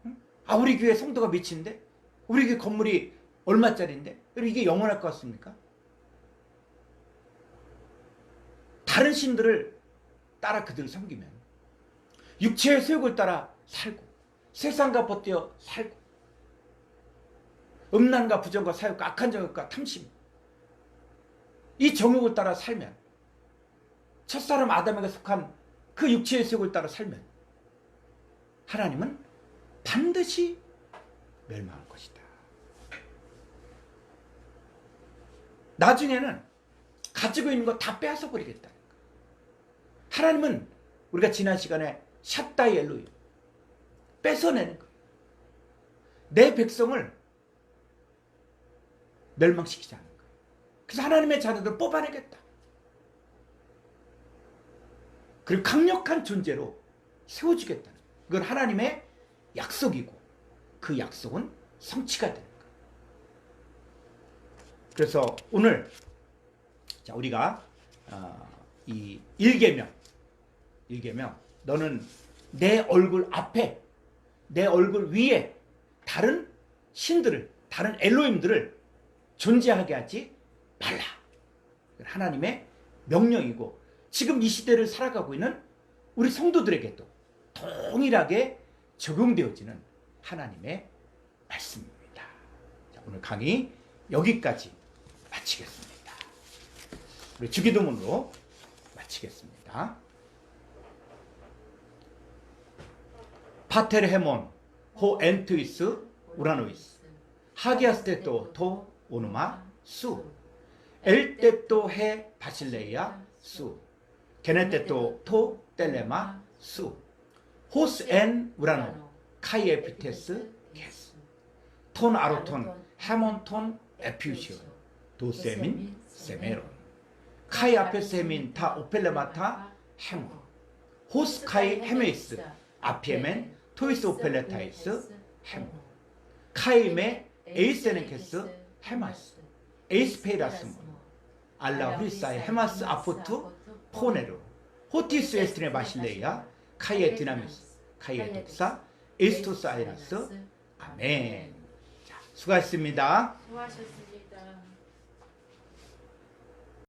응? 아 우리 교회 성도가 몇인데? 우리 교회 건물이 얼마짜리인데? 여러분 이게 영원할 것 같습니까? 다른 신들을 따라 그들을 섬기면 육체의 소욕을 따라 살고 세상과 버텨 살고 음란과 부정과 사욕과 악한 정욕과 탐심 이 정욕을 따라 살면 첫사람 아담에게 속한 그 육체의 소욕을 따라 살면 하나님은 반드시 멸망할 것이다. 나중에는 가지고 있는 거 다 빼앗아 버리겠다. 하나님은 우리가 지난 시간에 샷다이 엘로이 뺏어내는 거예요. 내 백성을 멸망시키지 않는 거예요. 그래서 하나님의 자녀들을 뽑아내겠다. 그리고 강력한 존재로 세워주겠다는 거예요. 그건 하나님의 약속이고 그 약속은 성취가 되는 거예요. 그래서 오늘 자 우리가 이 1계명 너는 내 얼굴 앞에 내 얼굴 위에 다른 신들을 다른 엘로힘들을 존재하게 하지 말라. 하나님의 명령이고 지금 이 시대를 살아가고 있는 우리 성도들에게도 동일하게 적용되어지는 하나님의 말씀입니다. 자, 오늘 강의 여기까지 마치겠습니다. 우리 주기도문으로 마치겠습니다. 파테르 헤몬 호 엔투이스 우라노이스 하기아스테토 토 오누마 수 엘테토 헤 바실레이아 수 게네테토 토 텔레마 수 호스 엔 우라노 카이에피테스 게스 톤 아로톤 헤몬 톤 에피우시오 도세민 세메론 카이 아페 세민 타 오펠레마타 헤몬 호스 카이 헤메이스 아피에멘 토이스 오펠레타이스 헤몬 카이메 에이세네케스 헤마스 에이스페이라스몬 알라 후리사이 헤마스 아포투 포네로 호티스 에스트네 바실레이아 카이에 디나미스 카이에 톱사 에스토스 아이라스 아멘. 자, 수고하셨습니다. 수고하셨습니다.